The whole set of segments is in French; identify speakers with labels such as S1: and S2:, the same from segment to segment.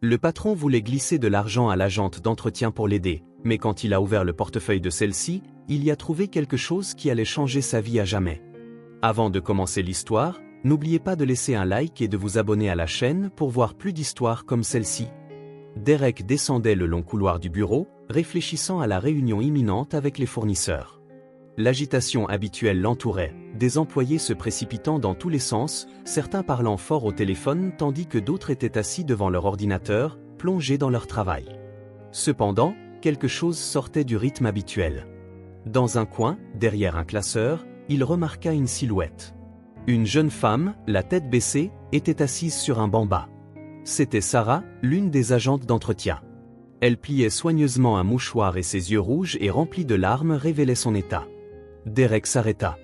S1: Le patron voulait glisser de l'argent à l'agente d'entretien pour l'aider, mais quand il a ouvert le portefeuille de celle-ci, il y a trouvé quelque chose qui allait changer sa vie à jamais. Avant de commencer l'histoire, n'oubliez pas de laisser un like et de vous abonner à la chaîne pour voir plus d'histoires comme celle-ci. Derek descendait le long couloir du bureau, réfléchissant à la réunion imminente avec les fournisseurs. L'agitation habituelle l'entourait, des employés se précipitant dans tous les sens, certains parlant fort au téléphone tandis que d'autres étaient assis devant leur ordinateur, plongés dans leur travail. Cependant, quelque chose sortait du rythme habituel. Dans un coin, derrière un classeur, il remarqua une silhouette. Une jeune femme, la tête baissée, était assise sur un banc bas. C'était Sarah, l'une des agentes d'entretien. Elle pliait soigneusement un mouchoir et ses yeux rouges et remplis de larmes révélaient son état. Derek s'arrêta.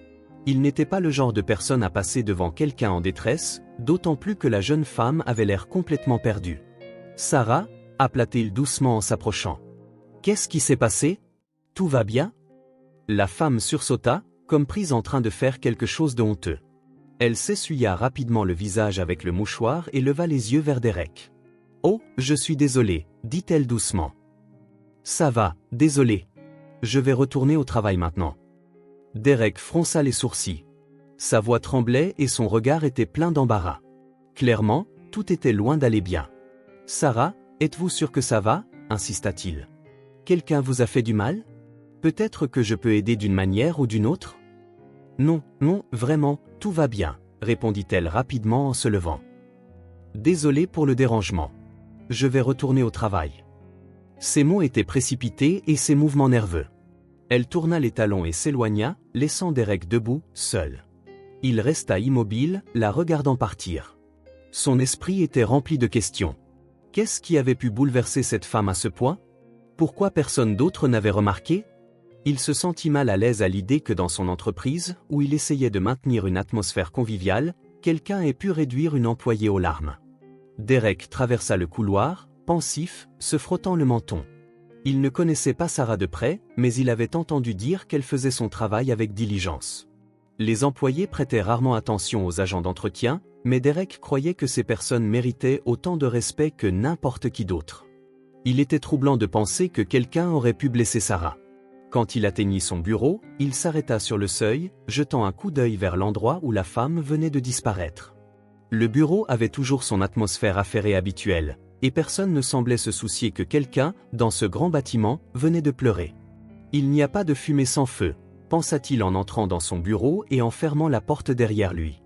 S1: Il n'était pas le genre de personne à passer devant quelqu'un en détresse, d'autant plus que la jeune femme avait l'air complètement perdue. « Sarah » appela-t-il doucement en s'approchant. « Qu'est-ce qui s'est passé? Tout va bien ?» La femme sursauta, comme prise en train de faire quelque chose de honteux. Elle s'essuya rapidement le visage avec le mouchoir et leva les yeux vers Derek. « Oh, je suis désolée, dit-elle doucement. « Ça va, désolée. Je vais retourner au travail maintenant. » Derek fronça les sourcils. Sa voix tremblait et son regard était plein d'embarras. Clairement, tout était loin d'aller bien. « Sarah, êtes-vous sûre que ça va ?» insista-t-il. « Quelqu'un vous a fait du mal? Peut-être que je peux aider d'une manière ou d'une autre? » « Non, non, vraiment, tout va bien, » répondit-elle rapidement en se levant. « Désolé pour le dérangement. Je vais retourner au travail. » Ses mots étaient précipités et ses mouvements nerveux. Elle tourna les talons et s'éloigna, laissant Derek debout, seul. Il resta immobile, la regardant partir. Son esprit était rempli de questions. Qu'est-ce qui avait pu bouleverser cette femme à ce point? Pourquoi personne d'autre n'avait remarqué? Il se sentit mal à l'aise à l'idée que dans son entreprise, où il essayait de maintenir une atmosphère conviviale, quelqu'un ait pu réduire une employée aux larmes. Derek traversa le couloir, pensif, se frottant le menton. Il ne connaissait pas Sarah de près, mais il avait entendu dire qu'elle faisait son travail avec diligence. Les employés prêtaient rarement attention aux agents d'entretien, mais Derek croyait que ces personnes méritaient autant de respect que n'importe qui d'autre. Il était troublant de penser que quelqu'un aurait pu blesser Sarah. Quand il atteignit son bureau, il s'arrêta sur le seuil, jetant un coup d'œil vers l'endroit où la femme venait de disparaître. Le bureau avait toujours son atmosphère affairée habituelle, et personne ne semblait se soucier que quelqu'un, dans ce grand bâtiment, venait de pleurer. Il n'y a pas de fumée sans feu, pensa-t-il en entrant dans son bureau et en fermant la porte derrière lui.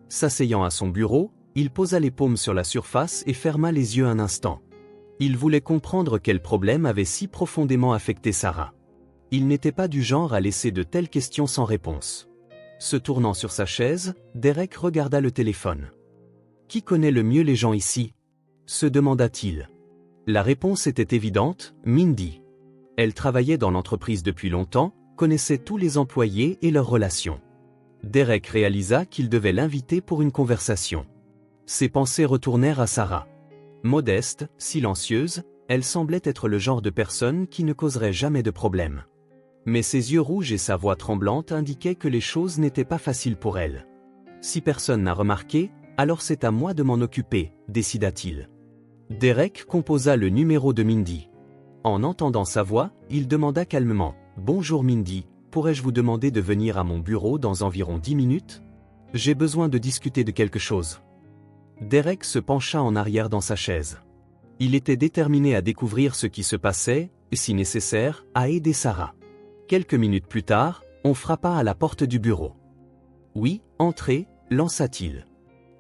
S1: S'asseyant à son bureau, il posa les paumes sur la surface et ferma les yeux un instant. Il voulait comprendre quel problème avait si profondément affecté Sarah. Il n'était pas du genre à laisser de telles questions sans réponse. Se tournant sur sa chaise, Derek regarda le téléphone. « Qui connaît le mieux les gens ici ?» se demanda-t-il. La réponse était évidente, Mindy. Elle travaillait dans l'entreprise depuis longtemps, connaissait tous les employés et leurs relations. Derek réalisa qu'il devait l'inviter pour une conversation. Ses pensées retournèrent à Sarah. Modeste, silencieuse, elle semblait être le genre de personne qui ne causerait jamais de problème. Mais ses yeux rouges et sa voix tremblante indiquaient que les choses n'étaient pas faciles pour elle. « Si personne n'a remarqué, alors c'est à moi de m'en occuper, » décida-t-il. Derek composa le numéro de Mindy. En entendant sa voix, il demanda calmement « Bonjour Mindy, pourrais-je vous demander de venir à mon bureau dans environ 10 minutes? J'ai besoin de discuter de quelque chose. » Derek se pencha en arrière dans sa chaise. Il était déterminé à découvrir ce qui se passait, et si nécessaire, à aider Sarah. Quelques minutes plus tard, on frappa à la porte du bureau. « Oui, entrez » lança-t-il.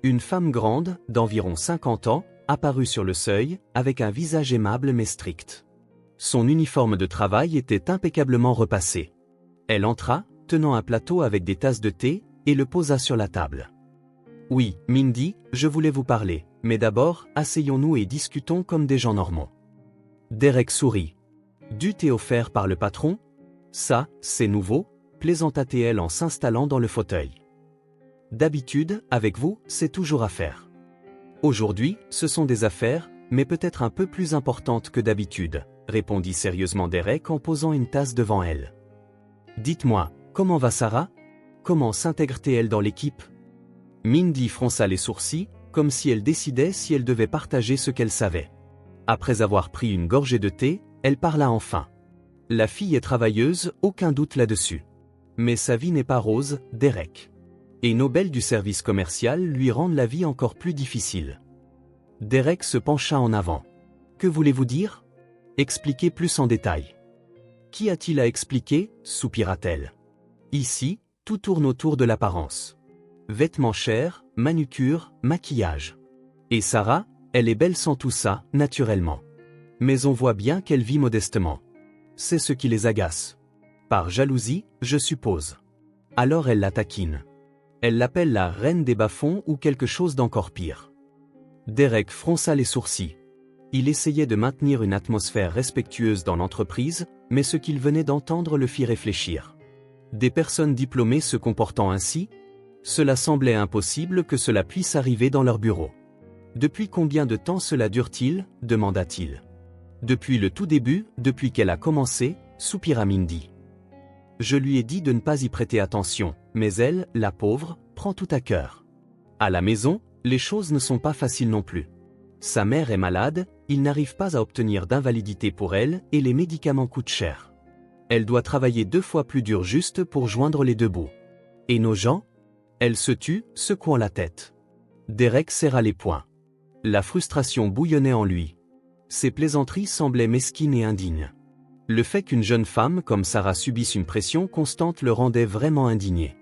S1: Une femme grande, d'environ 50 ans, apparut sur le seuil, avec un visage aimable mais strict. Son uniforme de travail était impeccablement repassé. Elle entra, tenant un plateau avec des tasses de thé, et le posa sur la table. « Oui, Mindy, je voulais vous parler, mais d'abord, asseyons-nous et discutons comme des gens normaux. » Derek sourit. « Du thé offert par le patron? Ça, c'est nouveau ?» plaisanta-t-elle en s'installant dans le fauteuil. « D'habitude, avec vous, c'est toujours affaire. Aujourd'hui, ce sont des affaires, mais peut-être un peu plus importantes que d'habitude, » répondit sérieusement Derek en posant une tasse devant elle. « Dites-moi, comment va Sarah? Comment s'intègre-t-elle dans l'équipe ?» Mindy fronça les sourcils, comme si elle décidait si elle devait partager ce qu'elle savait. Après avoir pris une gorgée de thé, elle parla enfin. La fille est travailleuse, aucun doute là-dessus. Mais sa vie n'est pas rose, Derek. Et nos belles du service commercial lui rendent la vie encore plus difficile. Derek se pencha en avant. Que voulez-vous dire? Expliquez plus en détail. Qui a-t-il à expliquer? Soupira-t-elle. Ici, tout tourne autour de l'apparence. Vêtements chers, manucure, maquillage. Et Sarah, elle est belle sans tout ça, naturellement. Mais on voit bien qu'elle vit modestement. C'est ce qui les agace. Par jalousie, je suppose. Alors elle la taquine. Elle l'appelle la reine des bas-fonds ou quelque chose d'encore pire. Derek fronça les sourcils. Il essayait de maintenir une atmosphère respectueuse dans l'entreprise, mais ce qu'il venait d'entendre le fit réfléchir. Des personnes diplômées se comportant ainsi? Cela semblait impossible que cela puisse arriver dans leur bureau. Depuis combien de temps cela dure-t-il? Demanda-t-il. Depuis le tout début, depuis qu'elle a commencé, soupira Mindy. Je lui ai dit de ne pas y prêter attention, mais elle, la pauvre, prend tout à cœur. À la maison, les choses ne sont pas faciles non plus. Sa mère est malade, il n'arrive pas à obtenir d'invalidité pour elle et les médicaments coûtent cher. Elle doit travailler 2 fois plus dur juste pour joindre les deux bouts. Et nos gens? Elle se tut, secouant la tête. Derek serra les poings. La frustration bouillonnait en lui. Ses plaisanteries semblaient mesquines et indignes. Le fait qu'une jeune femme comme Sarah subisse une pression constante le rendait vraiment indigné.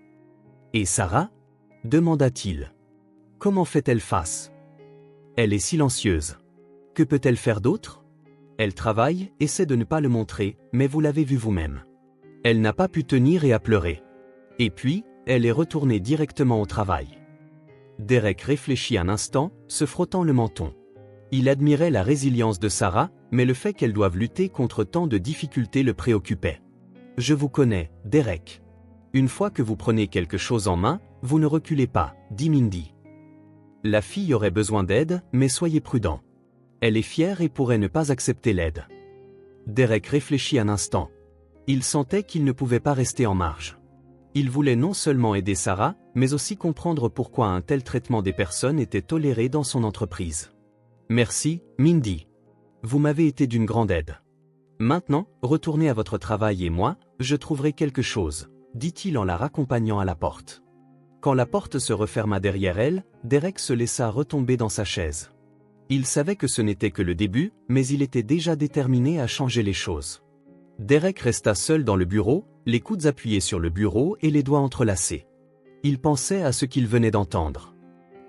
S1: Et Sarah? Demanda-t-il. Comment fait-elle face? Elle est silencieuse. Que peut-elle faire d'autre? Elle travaille, essaie de ne pas le montrer, mais vous l'avez vu vous-même. Elle n'a pas pu tenir et a pleuré. Et puis, elle est retournée directement au travail. Derek réfléchit un instant, se frottant le menton. Il admirait la résilience de Sarah, mais le fait qu'elle doive lutter contre tant de difficultés le préoccupait. Je vous connais, Derek. Une fois que vous prenez quelque chose en main, vous ne reculez pas, dit Mindy. La fille aurait besoin d'aide, mais soyez prudent. Elle est fière et pourrait ne pas accepter l'aide. Derek réfléchit un instant. Il sentait qu'il ne pouvait pas rester en marge. Il voulait non seulement aider Sarah, mais aussi comprendre pourquoi un tel traitement des personnes était toléré dans son entreprise. Merci, Mindy. Vous m'avez été d'une grande aide. Maintenant, retournez à votre travail et moi, je trouverai quelque chose, dit-il en la raccompagnant à la porte. Quand la porte se referma derrière elle, Derek se laissa retomber dans sa chaise. Il savait que ce n'était que le début, mais il était déjà déterminé à changer les choses. Derek resta seul dans le bureau, les coudes appuyés sur le bureau et les doigts entrelacés. Il pensait à ce qu'il venait d'entendre.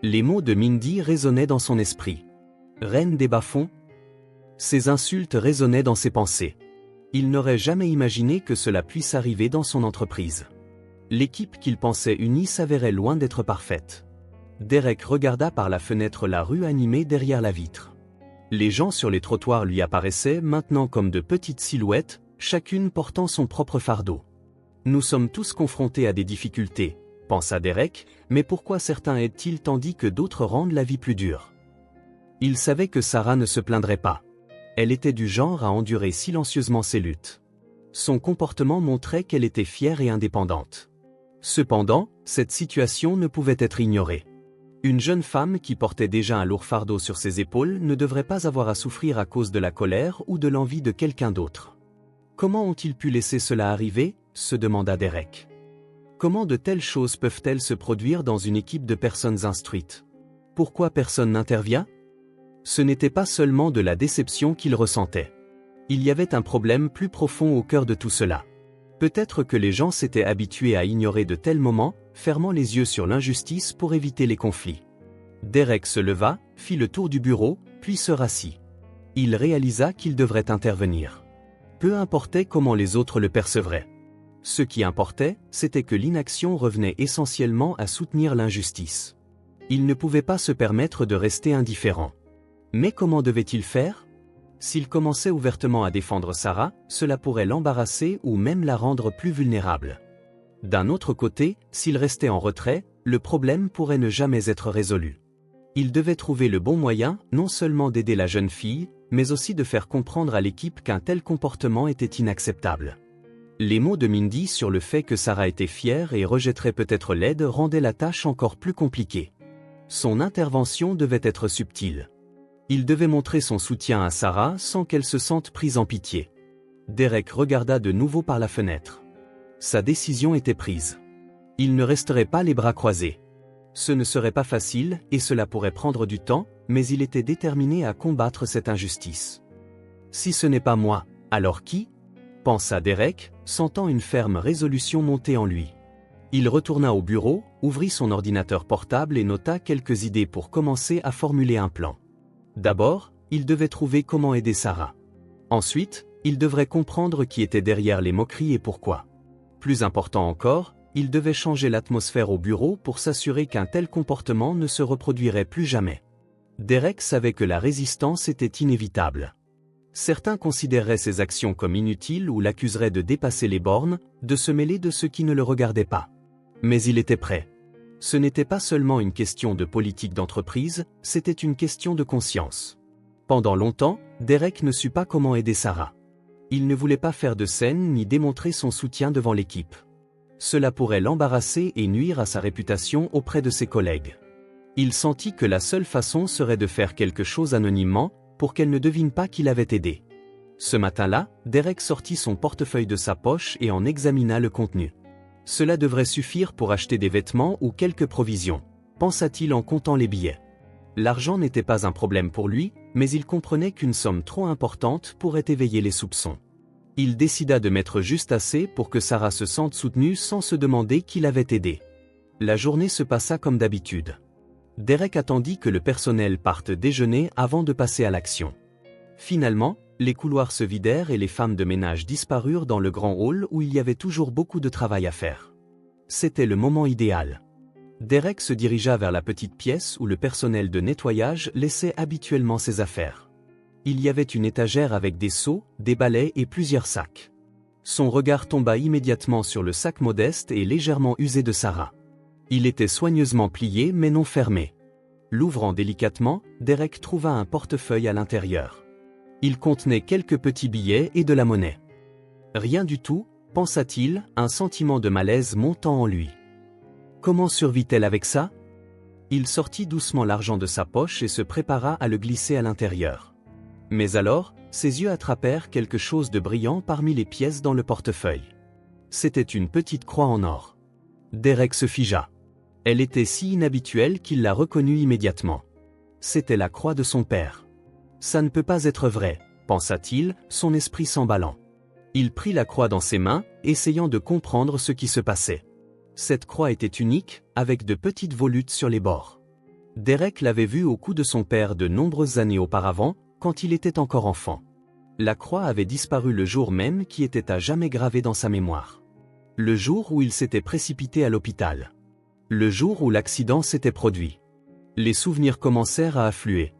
S1: Les mots de Mindy résonnaient dans son esprit. Reine des bas-fonds? Ces insultes résonnaient dans ses pensées. Il n'aurait jamais imaginé que cela puisse arriver dans son entreprise. L'équipe qu'il pensait unie s'avérait loin d'être parfaite. Derek regarda par la fenêtre la rue animée derrière la vitre. Les gens sur les trottoirs lui apparaissaient maintenant comme de petites silhouettes, chacune portant son propre fardeau. Nous sommes tous confrontés à des difficultés, pensa Derek, mais pourquoi certains aident-ils tandis que d'autres rendent la vie plus dure? Il savait que Sarah ne se plaindrait pas. Elle était du genre à endurer silencieusement ses luttes. Son comportement montrait qu'elle était fière et indépendante. Cependant, cette situation ne pouvait être ignorée. Une jeune femme qui portait déjà un lourd fardeau sur ses épaules ne devrait pas avoir à souffrir à cause de la colère ou de l'envie de quelqu'un d'autre. Comment ont-ils pu laisser cela arriver? Se demanda Derek. Comment de telles choses peuvent-elles se produire dans une équipe de personnes instruites? Pourquoi personne n'intervient? Ce n'était pas seulement de la déception qu'il ressentait. Il y avait un problème plus profond au cœur de tout cela. Peut-être que les gens s'étaient habitués à ignorer de tels moments, fermant les yeux sur l'injustice pour éviter les conflits. Derek se leva, fit le tour du bureau, puis se rassit. Il réalisa qu'il devrait intervenir. Peu importait comment les autres le percevraient. Ce qui importait, c'était que l'inaction revenait essentiellement à soutenir l'injustice. Il ne pouvait pas se permettre de rester indifférent. Mais comment devait-il faire? S'il commençait ouvertement à défendre Sarah, cela pourrait l'embarrasser ou même la rendre plus vulnérable. D'un autre côté, s'il restait en retrait, le problème pourrait ne jamais être résolu. Il devait trouver le bon moyen, non seulement d'aider la jeune fille, mais aussi de faire comprendre à l'équipe qu'un tel comportement était inacceptable. Les mots de Mindy sur le fait que Sarah était fière et rejetterait peut-être l'aide rendaient la tâche encore plus compliquée. Son intervention devait être subtile. Il devait montrer son soutien à Sarah sans qu'elle se sente prise en pitié. Derek regarda de nouveau par la fenêtre. Sa décision était prise. Il ne resterait pas les bras croisés. Ce ne serait pas facile et cela pourrait prendre du temps, mais il était déterminé à combattre cette injustice. Si ce n'est pas moi, alors qui ? Pensa Derek, sentant une ferme résolution monter en lui. Il retourna au bureau, ouvrit son ordinateur portable et nota quelques idées pour commencer à formuler un plan. D'abord, il devait trouver comment aider Sarah. Ensuite, il devrait comprendre qui était derrière les moqueries et pourquoi. Plus important encore, il devait changer l'atmosphère au bureau pour s'assurer qu'un tel comportement ne se reproduirait plus jamais. Derek savait que la résistance était inévitable. Certains considéreraient ses actions comme inutiles ou l'accuseraient de dépasser les bornes, de se mêler de ceux qui ne le regardaient pas. Mais il était prêt. Ce n'était pas seulement une question de politique d'entreprise, c'était une question de conscience. Pendant longtemps, Derek ne sut pas comment aider Sarah. Il ne voulait pas faire de scène ni démontrer son soutien devant l'équipe. Cela pourrait l'embarrasser et nuire à sa réputation auprès de ses collègues. Il sentit que la seule façon serait de faire quelque chose anonymement, pour qu'elle ne devine pas qu'il avait aidé. Ce matin-là, Derek sortit son portefeuille de sa poche et en examina le contenu. Cela devrait suffire pour acheter des vêtements ou quelques provisions, pensa-t-il en comptant les billets. L'argent n'était pas un problème pour lui, mais il comprenait qu'une somme trop importante pourrait éveiller les soupçons. Il décida de mettre juste assez pour que Sarah se sente soutenue sans se demander qui l'avait aidé. La journée se passa comme d'habitude. Derek attendit que le personnel parte déjeuner avant de passer à l'action. Finalement, les couloirs se vidèrent et les femmes de ménage disparurent dans le grand hall où il y avait toujours beaucoup de travail à faire. C'était le moment idéal. Derek se dirigea vers la petite pièce où le personnel de nettoyage laissait habituellement ses affaires. Il y avait une étagère avec des seaux, des balais et plusieurs sacs. Son regard tomba immédiatement sur le sac modeste et légèrement usé de Sarah. Il était soigneusement plié mais non fermé. L'ouvrant délicatement, Derek trouva un portefeuille à l'intérieur. Il contenait quelques petits billets et de la monnaie. Rien du tout, pensa-t-il, un sentiment de malaise montant en lui. Comment survit-elle avec ça ? Il sortit doucement l'argent de sa poche et se prépara à le glisser à l'intérieur. Mais alors, ses yeux attrapèrent quelque chose de brillant parmi les pièces dans le portefeuille. C'était une petite croix en or. Derek se figea. Elle était si inhabituelle qu'il la reconnut immédiatement. C'était la croix de son père. Ça ne peut pas être vrai, pensa-t-il, son esprit s'emballant. Il prit la croix dans ses mains, essayant de comprendre ce qui se passait. Cette croix était unique, avec de petites volutes sur les bords. Derek l'avait vue au cou de son père de nombreuses années auparavant, quand il était encore enfant. La croix avait disparu le jour même qui était à jamais gravé dans sa mémoire. Le jour où il s'était précipité à l'hôpital. Le jour où l'accident s'était produit. Les souvenirs commencèrent à affluer.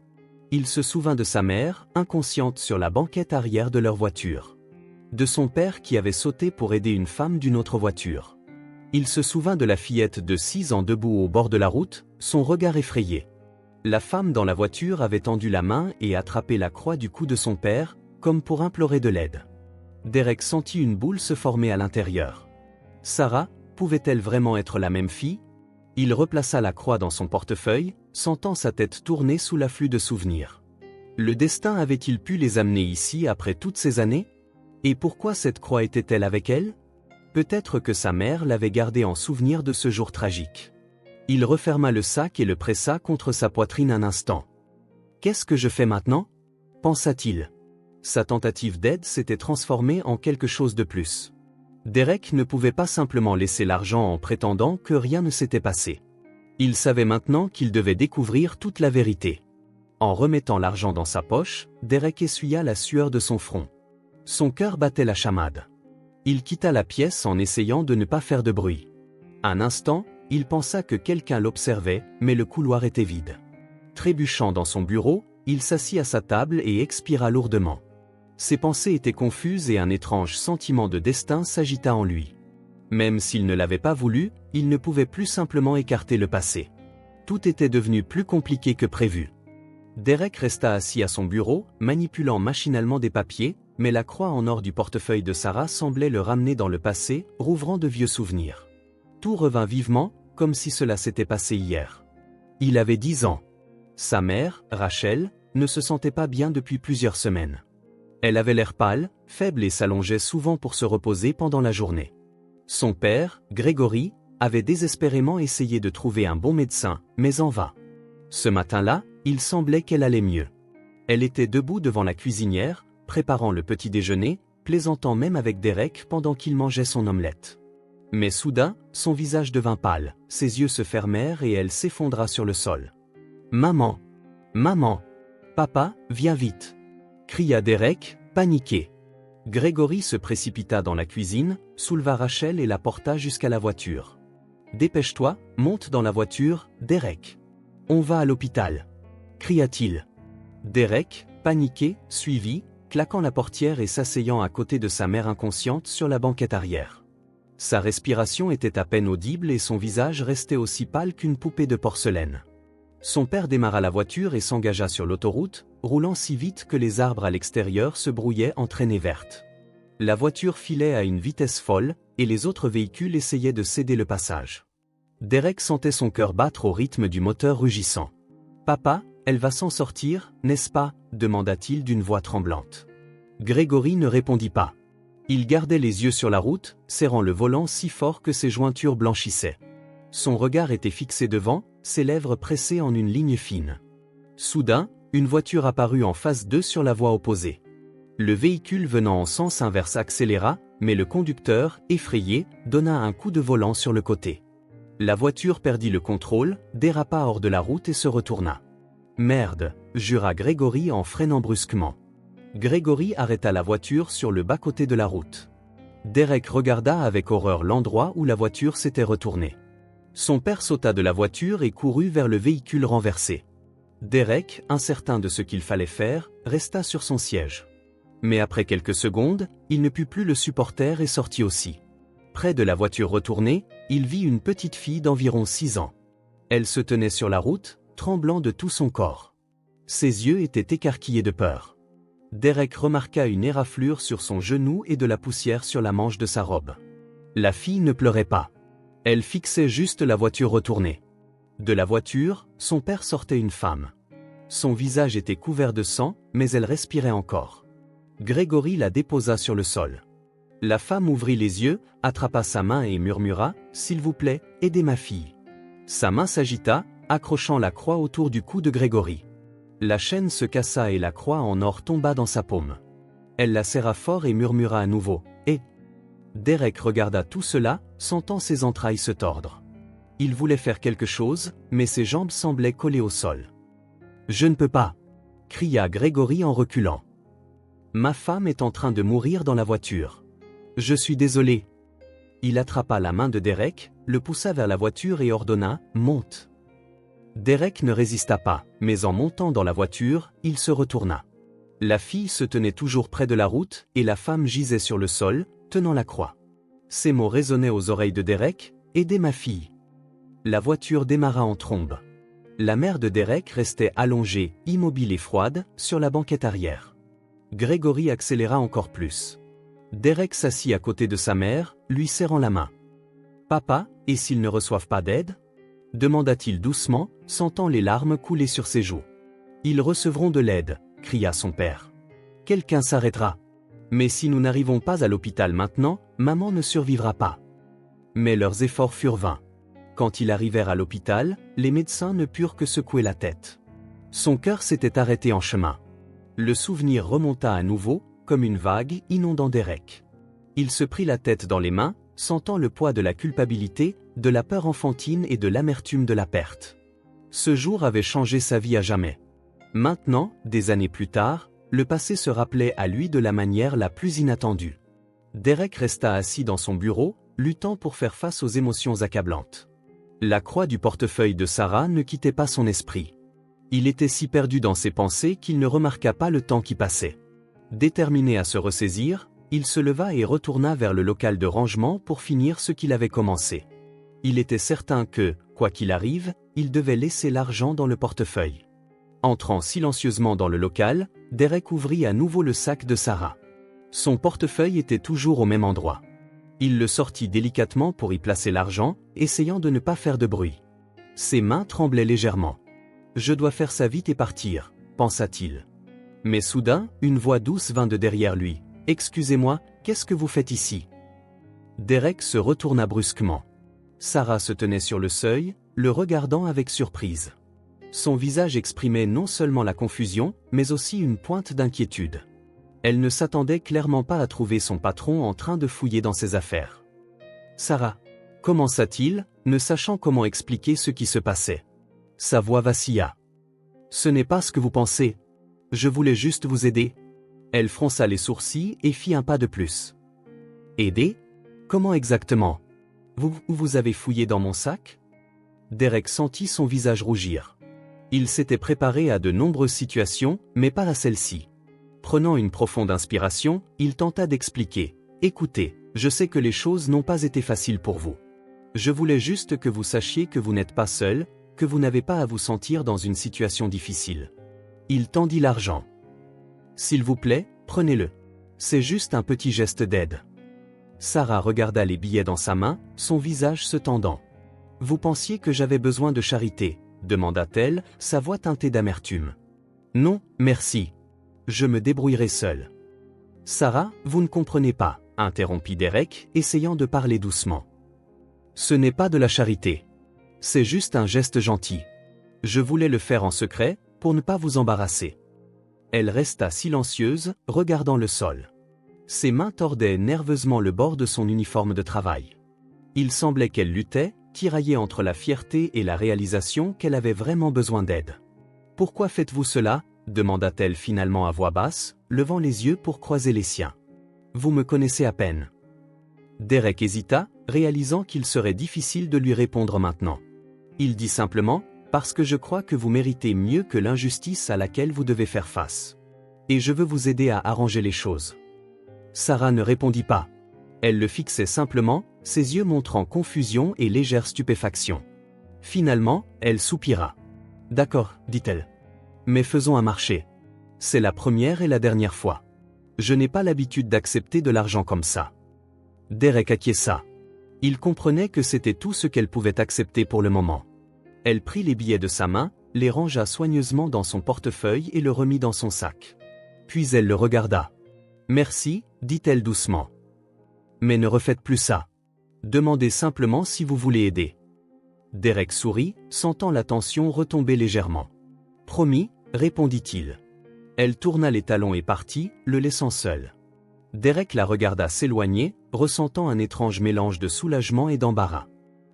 S1: Il se souvint de sa mère, inconsciente sur la banquette arrière de leur voiture. De son père qui avait sauté pour aider une femme d'une autre voiture. Il se souvint de la fillette de 6 ans debout au bord de la route, son regard effrayé. La femme dans la voiture avait tendu la main et attrapé la croix du cou de son père, comme pour implorer de l'aide. Derek sentit une boule se former à l'intérieur. Sarah, pouvait-elle vraiment être la même fille ? Il replaça la croix dans son portefeuille, sentant sa tête tourner sous l'afflux de souvenirs. Le destin avait-il pu les amener ici après toutes ces années ? Et pourquoi cette croix était-elle avec elle ? Peut-être que sa mère l'avait gardée en souvenir de ce jour tragique. Il referma le sac et le pressa contre sa poitrine un instant. « Qu'est-ce que je fais maintenant ?» pensa-t-il. Sa tentative d'aide s'était transformée en quelque chose de plus. Derek ne pouvait pas simplement laisser l'argent en prétendant que rien ne s'était passé. Il savait maintenant qu'il devait découvrir toute la vérité. En remettant l'argent dans sa poche, Derek essuya la sueur de son front. Son cœur battait la chamade. Il quitta la pièce en essayant de ne pas faire de bruit. Un instant, il pensa que quelqu'un l'observait, mais le couloir était vide. Trébuchant dans son bureau, il s'assit à sa table et expira lourdement. Ses pensées étaient confuses et un étrange sentiment de destin s'agita en lui. Même s'il ne l'avait pas voulu, il ne pouvait plus simplement écarter le passé. Tout était devenu plus compliqué que prévu. Derek resta assis à son bureau, manipulant machinalement des papiers, mais la croix en or du portefeuille de Sarah semblait le ramener dans le passé, rouvrant de vieux souvenirs. Tout revint vivement, comme si cela s'était passé hier. Il avait 10 ans. Sa mère, Rachel, ne se sentait pas bien depuis plusieurs semaines. Elle avait l'air pâle, faible et s'allongeait souvent pour se reposer pendant la journée. Son père, Grégory, avait désespérément essayé de trouver un bon médecin, mais en vain. Ce matin-là, il semblait qu'elle allait mieux. Elle était debout devant la cuisinière, préparant le petit déjeuner, plaisantant même avec Derek pendant qu'il mangeait son omelette. Mais soudain, son visage devint pâle, ses yeux se fermèrent et elle s'effondra sur le sol. « Maman! Maman! Papa, viens vite !» cria Derek, paniqué. Grégory se précipita dans la cuisine, souleva Rachel et la porta jusqu'à la voiture. « Dépêche-toi, monte dans la voiture, Derek. On va à l'hôpital !» cria-t-il. Derek, paniqué, suivit, claquant la portière et s'asseyant à côté de sa mère inconsciente sur la banquette arrière. Sa respiration était à peine audible et son visage restait aussi pâle qu'une poupée de porcelaine. Son père démarra la voiture et s'engagea sur l'autoroute, roulant si vite que les arbres à l'extérieur se brouillaient en traînées vertes. La voiture filait à une vitesse folle, et les autres véhicules essayaient de céder le passage. Derek sentait son cœur battre au rythme du moteur rugissant. « Papa, elle va s'en sortir, n'est-ce pas ?» demanda-t-il d'une voix tremblante. Grégory ne répondit pas. Il gardait les yeux sur la route, serrant le volant si fort que ses jointures blanchissaient. Son regard était fixé devant, ses lèvres pressées en une ligne fine. Soudain, une voiture apparut en face d'eux sur la voie opposée. Le véhicule venant en sens inverse accéléra, mais le conducteur, effrayé, donna un coup de volant sur le côté. La voiture perdit le contrôle, dérapa hors de la route et se retourna. « Merde !» jura Grégory en freinant brusquement. Grégory arrêta la voiture sur le bas-côté de la route. Derek regarda avec horreur l'endroit où la voiture s'était retournée. Son père sauta de la voiture et courut vers le véhicule renversé. Derek, incertain de ce qu'il fallait faire, resta sur son siège. Mais après quelques secondes, il ne put plus le supporter et sortit aussi. Près de la voiture retournée, il vit une petite fille d'environ 6 ans. Elle se tenait sur la route, tremblant de tout son corps. Ses yeux étaient écarquillés de peur. Derek remarqua une éraflure sur son genou et de la poussière sur la manche de sa robe. La fille ne pleurait pas. Elle fixait juste la voiture retournée. De la voiture, son père sortait une femme. Son visage était couvert de sang, mais elle respirait encore. Grégory la déposa sur le sol. La femme ouvrit les yeux, attrapa sa main et murmura « S'il vous plaît, aidez ma fille ». Sa main s'agita, accrochant la croix autour du cou de Grégory. La chaîne se cassa et la croix en or tomba dans sa paume. Elle la serra fort et murmura à nouveau « Eh !» Derek regarda tout cela, sentant ses entrailles se tordre. Il voulait faire quelque chose, mais ses jambes semblaient collées au sol. « Je ne peux pas !» cria Grégory en reculant. « Ma femme est en train de mourir dans la voiture. Je suis désolé. » Il attrapa la main de Derek, le poussa vers la voiture et ordonna « Monte !» Derek ne résista pas, mais en montant dans la voiture, il se retourna. La fille se tenait toujours près de la route, et la femme gisait sur le sol, tenant la croix. Ces mots résonnaient aux oreilles de Derek, « Aidez ma fille !» La voiture démarra en trombe. La mère de Derek restait allongée, immobile et froide, sur la banquette arrière. Grégory accéléra encore plus. Derek s'assit à côté de sa mère, lui serrant la main. « Papa, et s'ils ne reçoivent pas d'aide ?» demanda-t-il doucement, sentant les larmes couler sur ses joues. « Ils recevront de l'aide !» cria son père. « Quelqu'un s'arrêtera. Mais si nous n'arrivons pas à l'hôpital maintenant, maman ne survivra pas. » Mais leurs efforts furent vains. Quand ils arrivèrent à l'hôpital, les médecins ne purent que secouer la tête. Son cœur s'était arrêté en chemin. Le souvenir remonta à nouveau, comme une vague inondant Derek. Il se prit la tête dans les mains, sentant le poids de la culpabilité, de la peur enfantine et de l'amertume de la perte. Ce jour avait changé sa vie à jamais. Maintenant, des années plus tard, le passé se rappelait à lui de la manière la plus inattendue. Derek resta assis dans son bureau, luttant pour faire face aux émotions accablantes. La croix du portefeuille de Sarah ne quittait pas son esprit. Il était si perdu dans ses pensées qu'il ne remarqua pas le temps qui passait. Déterminé à se ressaisir, il se leva et retourna vers le local de rangement pour finir ce qu'il avait commencé. Il était certain que, quoi qu'il arrive, il devait laisser l'argent dans le portefeuille. Entrant silencieusement dans le local, Derek ouvrit à nouveau le sac de Sarah. Son portefeuille était toujours au même endroit. Il le sortit délicatement pour y placer l'argent, essayant de ne pas faire de bruit. Ses mains tremblaient légèrement. « Je dois faire ça vite et partir », pensa-t-il. Mais soudain, une voix douce vint de derrière lui. « Excusez-moi, qu'est-ce que vous faites ici ?» Derek se retourna brusquement. Sarah se tenait sur le seuil, le regardant avec surprise. Son visage exprimait non seulement la confusion, mais aussi une pointe d'inquiétude. Elle ne s'attendait clairement pas à trouver son patron en train de fouiller dans ses affaires. « Sarah » commença-t-il, ne sachant comment expliquer ce qui se passait. Sa voix vacilla. « Ce n'est pas ce que vous pensez. Je voulais juste vous aider. » Elle fronça les sourcils et fit un pas de plus. « Aider ? Comment exactement ? Vous avez fouillé dans mon sac ?» Derek sentit son visage rougir. Il s'était préparé à de nombreuses situations, mais pas à celle-ci. Prenant une profonde inspiration, il tenta d'expliquer. « Écoutez, je sais que les choses n'ont pas été faciles pour vous. Je voulais juste que vous sachiez que vous n'êtes pas seul, que vous n'avez pas à vous sentir dans une situation difficile. » Il tendit l'argent. « S'il vous plaît, prenez-le. C'est juste un petit geste d'aide. » Sarah regarda les billets dans sa main, son visage se tendant. « Vous pensiez que j'avais besoin de charité ?» demanda-t-elle, sa voix teintée d'amertume. « Non, merci. Je me débrouillerai seule. »« Sarah, vous ne comprenez pas, » interrompit Derek, essayant de parler doucement. « Ce n'est pas de la charité. C'est juste un geste gentil. Je voulais le faire en secret, pour ne pas vous embarrasser. » Elle resta silencieuse, regardant le sol. Ses mains tordaient nerveusement le bord de son uniforme de travail. Il semblait qu'elle luttait, tiraillée entre la fierté et la réalisation qu'elle avait vraiment besoin d'aide. « Pourquoi faites-vous cela ?» demanda-t-elle finalement à voix basse, levant les yeux pour croiser les siens. « Vous me connaissez à peine. » Derek hésita, réalisant qu'il serait difficile de lui répondre maintenant. Il dit simplement « Parce que je crois que vous méritez mieux que l'injustice à laquelle vous devez faire face. Et je veux vous aider à arranger les choses. » Sarah ne répondit pas. Elle le fixait simplement, ses yeux montrant confusion et légère stupéfaction. Finalement, elle soupira. « D'accord, dit-elle. Mais faisons un marché. C'est la première et la dernière fois. Je n'ai pas l'habitude d'accepter de l'argent comme ça. » Derek acquiesça. Il comprenait que c'était tout ce qu'elle pouvait accepter pour le moment. Elle prit les billets de sa main, les rangea soigneusement dans son portefeuille et le remit dans son sac. Puis elle le regarda. « Merci, dit-elle doucement. Mais ne refaites plus ça. Demandez simplement si vous voulez aider. » Derek sourit, sentant la tension retomber légèrement. « Promis, » répondit-il. Elle tourna les talons et partit, le laissant seul. Derek la regarda s'éloigner, ressentant un étrange mélange de soulagement et d'embarras.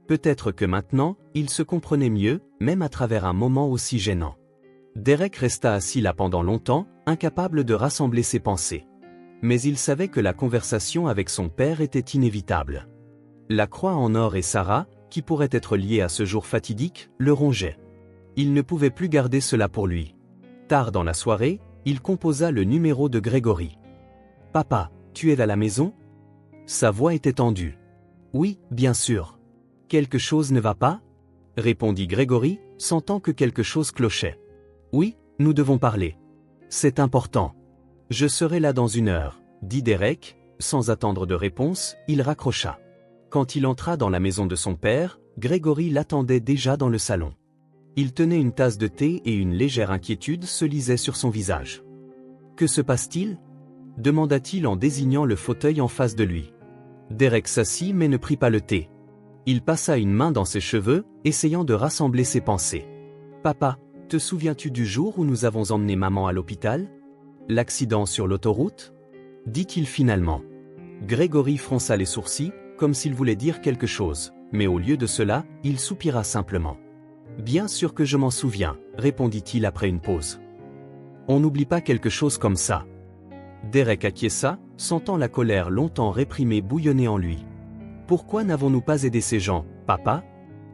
S1: Peut-être que maintenant, il se comprenait mieux, même à travers un moment aussi gênant. Derek resta assis là pendant longtemps, incapable de rassembler ses pensées. Mais il savait que la conversation avec son père était inévitable. La croix en or et Sarah, qui pourrait être liée à ce jour fatidique, le rongeait. Il ne pouvait plus garder cela pour lui. Tard dans la soirée, il composa le numéro de Grégory. « Papa, tu es à la maison ?» Sa voix était tendue. « Oui, bien sûr. Quelque chose ne va pas ?» répondit Grégory, sentant que quelque chose clochait. « Oui, nous devons parler. C'est important. Je serai là dans 1 heure, » dit Derek. Sans attendre de réponse, il raccrocha. Quand il entra dans la maison de son père, Grégory l'attendait déjà dans le salon. Il tenait une tasse de thé et une légère inquiétude se lisait sur son visage. « Que se passe-t-il » demanda-t-il en désignant le fauteuil en face de lui. Derek s'assit mais ne prit pas le thé. Il passa une main dans ses cheveux, essayant de rassembler ses pensées. « Papa, te souviens-tu du jour où nous avons emmené maman à l'hôpital ? L'accident sur l'autoroute ?» dit-il finalement. Grégory fronça les sourcils, comme s'il voulait dire quelque chose, mais au lieu de cela, il soupira simplement. « Bien sûr que je m'en souviens, » répondit-il après une pause. « On n'oublie pas quelque chose comme ça. » Derek acquiesça, sentant la colère longtemps réprimée bouillonner en lui. « Pourquoi n'avons-nous pas aidé ces gens, papa ?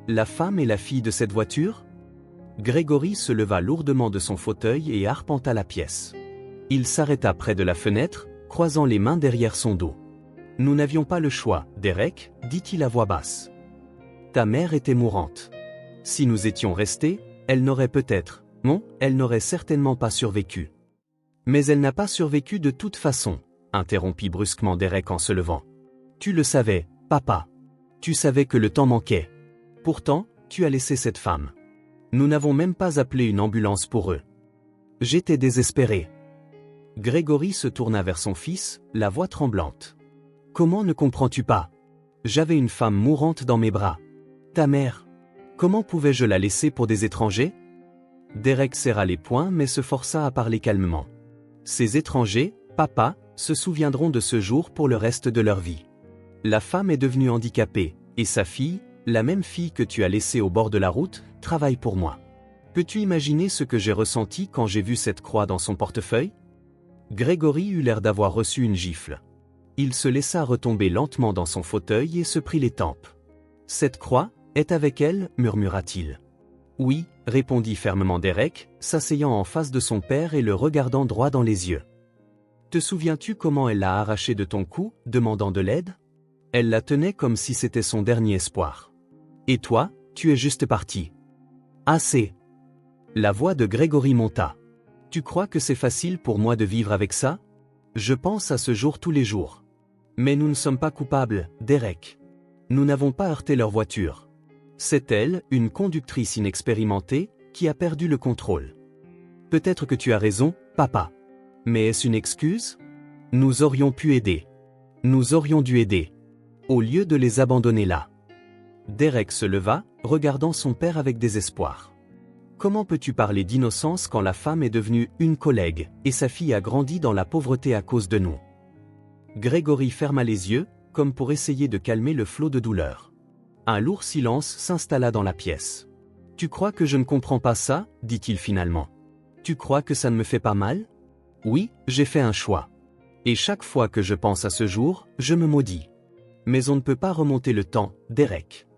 S1: La femme et la fille de cette voiture ?» Grégory se leva lourdement de son fauteuil et arpenta la pièce. Il s'arrêta près de la fenêtre, croisant les mains derrière son dos. « Nous n'avions pas le choix, Derek, » dit-il à voix basse. « Ta mère était mourante. Si nous étions restés, elle n'aurait peut-être, non, elle n'aurait certainement pas survécu. » « Mais elle n'a pas survécu de toute façon, » interrompit brusquement Derek en se levant. « Tu le savais, papa. Tu savais que le temps manquait. Pourtant, tu as laissé cette femme. Nous n'avons même pas appelé une ambulance pour eux. » J'étais désespéré. Grégory se tourna vers son fils, la voix tremblante. Comment ne comprends-tu pas? J'avais une femme mourante dans mes bras. Ta mère. Comment pouvais-je la laisser pour des étrangers? Derek serra les poings mais se força à parler calmement. Ces étrangers, papa, se souviendront de ce jour pour le reste de leur vie. La femme est devenue handicapée, et sa fille, la même fille que tu as laissée au bord de la route, travaille pour moi. Peux-tu imaginer ce que j'ai ressenti quand j'ai vu cette croix dans son portefeuille? Grégory eut l'air d'avoir reçu une gifle. Il se laissa retomber lentement dans son fauteuil et se prit les tempes. Cette croix est avec elle, murmura-t-il. Oui, répondit fermement Derek, s'asseyant en face de son père et le regardant droit dans les yeux. Te souviens-tu comment elle l'a arrachée de ton cou, demandant de l'aide? Elle la tenait comme si c'était son dernier espoir. Et toi, tu es juste parti. Assez. La voix de Grégory monta. Tu crois que c'est facile pour moi de vivre avec ça? Je pense à ce jour tous les jours. Mais nous ne sommes pas coupables, Derek. Nous n'avons pas heurté leur voiture. C'est elle, une conductrice inexpérimentée, qui a perdu le contrôle. Peut-être que tu as raison, papa. Mais est-ce une excuse? Nous aurions pu aider. Nous aurions dû aider. Au lieu de les abandonner là. Derek se leva, regardant son père avec désespoir. Comment peux-tu parler d'innocence quand la femme est devenue une collègue, et sa fille a grandi dans la pauvreté à cause de nous? Grégory ferma les yeux, comme pour essayer de calmer le flot de douleur. Un lourd silence s'installa dans la pièce. Tu crois que je ne comprends pas ça, dit-il finalement. Tu crois que ça ne me fait pas mal? Oui, j'ai fait un choix. Et chaque fois que je pense à ce jour, je me maudis. Mais on ne peut pas remonter le temps, Derek.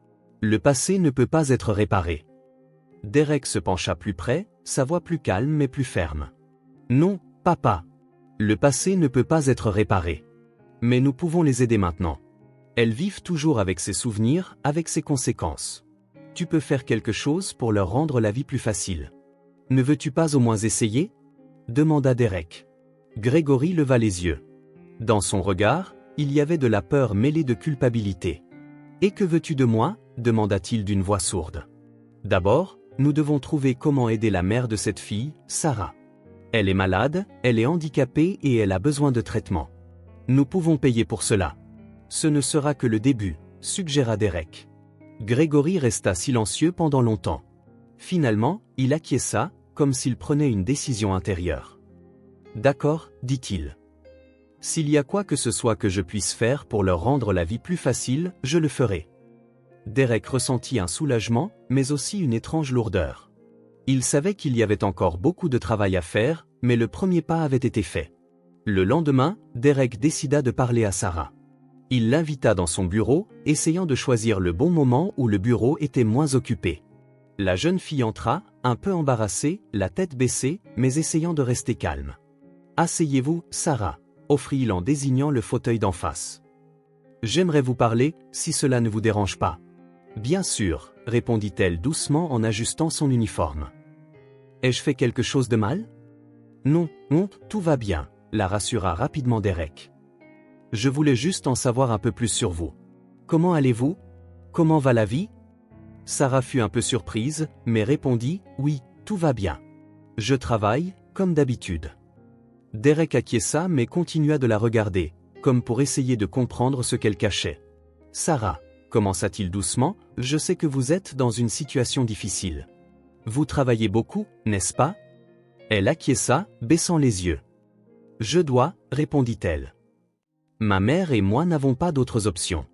S1: Le passé ne peut pas être réparé. Derek se pencha plus près, sa voix plus calme mais plus ferme. Non, papa. Le passé ne peut pas être réparé. Mais nous pouvons les aider maintenant. Elles vivent toujours avec ses souvenirs, avec ses conséquences. Tu peux faire quelque chose pour leur rendre la vie plus facile. Ne veux-tu pas au moins essayer? Demanda Derek. Grégory leva les yeux. Dans son regard, il y avait de la peur mêlée de culpabilité. Et que veux-tu de moi? Demanda-t-il d'une voix sourde. D'abord, nous devons trouver comment aider la mère de cette fille, Sarah. Elle est malade, elle est handicapée et elle a besoin de traitement. Nous pouvons payer pour cela. Ce ne sera que le début, suggéra Derek. Grégory resta silencieux pendant longtemps. Finalement, il acquiesça, comme s'il prenait une décision intérieure. D'accord, dit-il. S'il y a quoi que ce soit que je puisse faire pour leur rendre la vie plus facile, je le ferai. Derek ressentit un soulagement, mais aussi une étrange lourdeur. Il savait qu'il y avait encore beaucoup de travail à faire, mais le premier pas avait été fait. Le lendemain, Derek décida de parler à Sarah. Il l'invita dans son bureau, essayant de choisir le bon moment où le bureau était moins occupé. La jeune fille entra, un peu embarrassée, la tête baissée, mais essayant de rester calme. « Asseyez-vous, Sarah », offrit-il en désignant le fauteuil d'en face. « J'aimerais vous parler, si cela ne vous dérange pas. »« Bien sûr », répondit-elle doucement en ajustant son uniforme. « Ai-je fait quelque chose de mal ?»« Non, non, tout va bien », la rassura rapidement Derek. « Je voulais juste en savoir un peu plus sur vous. Comment allez-vous? Comment va la vie ?» Sarah fut un peu surprise, mais répondit « Oui, tout va bien. Je travaille, comme d'habitude. » Derek acquiesça mais continua de la regarder, comme pour essayer de comprendre ce qu'elle cachait. « Sarah, commença-t-il doucement, je sais que vous êtes dans une situation difficile. Vous travaillez beaucoup, n'est-ce pas? » Elle acquiesça, baissant les yeux. « Je dois, répondit-elle. Ma mère et moi n'avons pas d'autres options. »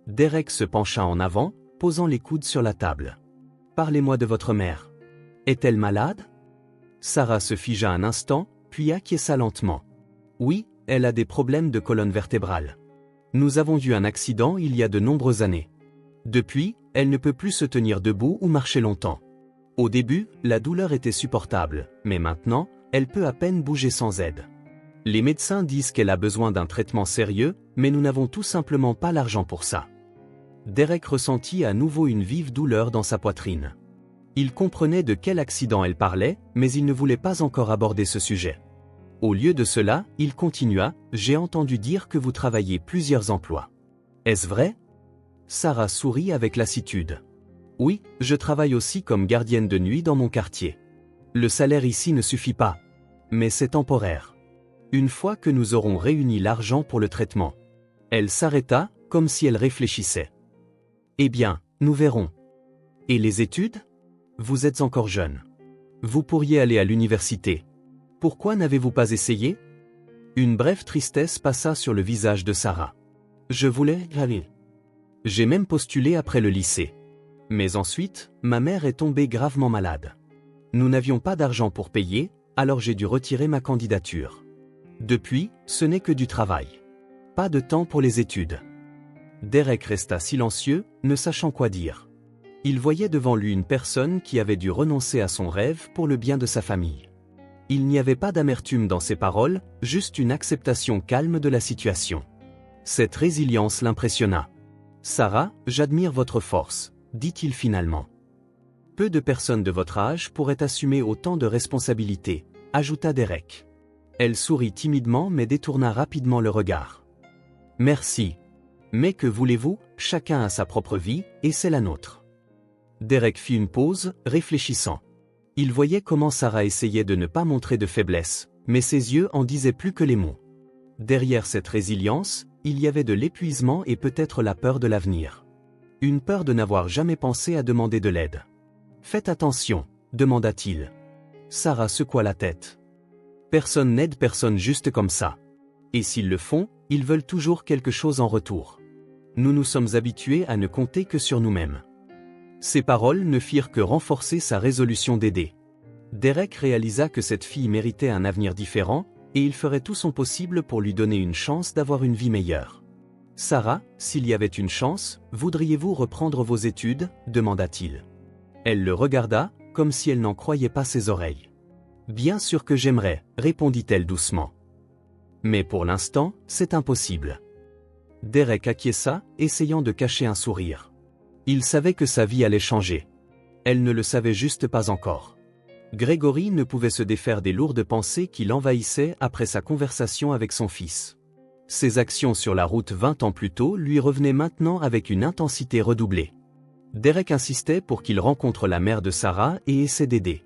S1: Derek se pencha en avant, posant les coudes sur la table. « Parlez-moi de votre mère. Est-elle malade? » Sarah se figea un instant, puis acquiesça lentement. « Oui, elle a des problèmes de colonne vertébrale. Nous avons eu un accident il y a de nombreuses années. Depuis, elle ne peut plus se tenir debout ou marcher longtemps. Au début, la douleur était supportable, mais maintenant, elle peut à peine bouger sans aide. Les médecins disent qu'elle a besoin d'un traitement sérieux, mais nous n'avons tout simplement pas l'argent pour ça. » Derek ressentit à nouveau une vive douleur dans sa poitrine. Il comprenait de quel accident elle parlait, mais il ne voulait pas encore aborder ce sujet. Au lieu de cela, il continua, « J'ai entendu dire que vous travaillez plusieurs emplois. Est-ce vrai? » Sarah sourit avec lassitude. « Oui, je travaille aussi comme gardienne de nuit dans mon quartier. Le salaire ici ne suffit pas. Mais c'est temporaire. Une fois que nous aurons réuni l'argent pour le traitement. Elle s'arrêta, comme si elle réfléchissait. Eh bien, nous verrons. Et les études? Vous êtes encore jeune. Vous pourriez aller à l'université. Pourquoi n'avez-vous pas essayé? Une brève tristesse passa sur le visage de Sarah. Je voulais aller. J'ai même postulé après le lycée. Mais ensuite, ma mère est tombée gravement malade. Nous n'avions pas d'argent pour payer, alors j'ai dû retirer ma candidature. Depuis, ce n'est que du travail. Pas de temps pour les études. Derek resta silencieux, ne sachant quoi dire. Il voyait devant lui une personne qui avait dû renoncer à son rêve pour le bien de sa famille. Il n'y avait pas d'amertume dans ses paroles, juste une acceptation calme de la situation. Cette résilience l'impressionna. « Sarah, j'admire votre force », dit-il finalement. « Peu de personnes de votre âge pourraient assumer autant de responsabilités », ajouta Derek. Elle sourit timidement mais détourna rapidement le regard. « Merci. Mais que voulez-vous, chacun a sa propre vie, et c'est la nôtre. » Derek fit une pause, réfléchissant. Il voyait comment Sarah essayait de ne pas montrer de faiblesse, mais ses yeux en disaient plus que les mots. Derrière cette résilience, il y avait de l'épuisement et peut-être la peur de l'avenir. Une peur de n'avoir jamais pensé à demander de l'aide. « Faites attention », demanda-t-il. Sarah secoua la tête. « Personne n'aide personne juste comme ça. Et s'ils le font, ils veulent toujours quelque chose en retour. Nous nous sommes habitués à ne compter que sur nous-mêmes. » Ces paroles ne firent que renforcer sa résolution d'aider. Derek réalisa que cette fille méritait un avenir différent, et il ferait tout son possible pour lui donner une chance d'avoir une vie meilleure. « Sarah, s'il y avait une chance, voudriez-vous reprendre vos études ?» demanda-t-il. Elle le regarda, comme si elle n'en croyait pas ses oreilles. « Bien sûr que j'aimerais », répondit-elle doucement. « Mais pour l'instant, c'est impossible. » Derek acquiesça, essayant de cacher un sourire. Il savait que sa vie allait changer. Elle ne le savait juste pas encore. Grégory ne pouvait se défaire des lourdes pensées qui l'envahissaient après sa conversation avec son fils. Ses actions sur la route 20 ans plus tôt lui revenaient maintenant avec une intensité redoublée. Derek insistait pour qu'il rencontre la mère de Sarah et essaie d'aider.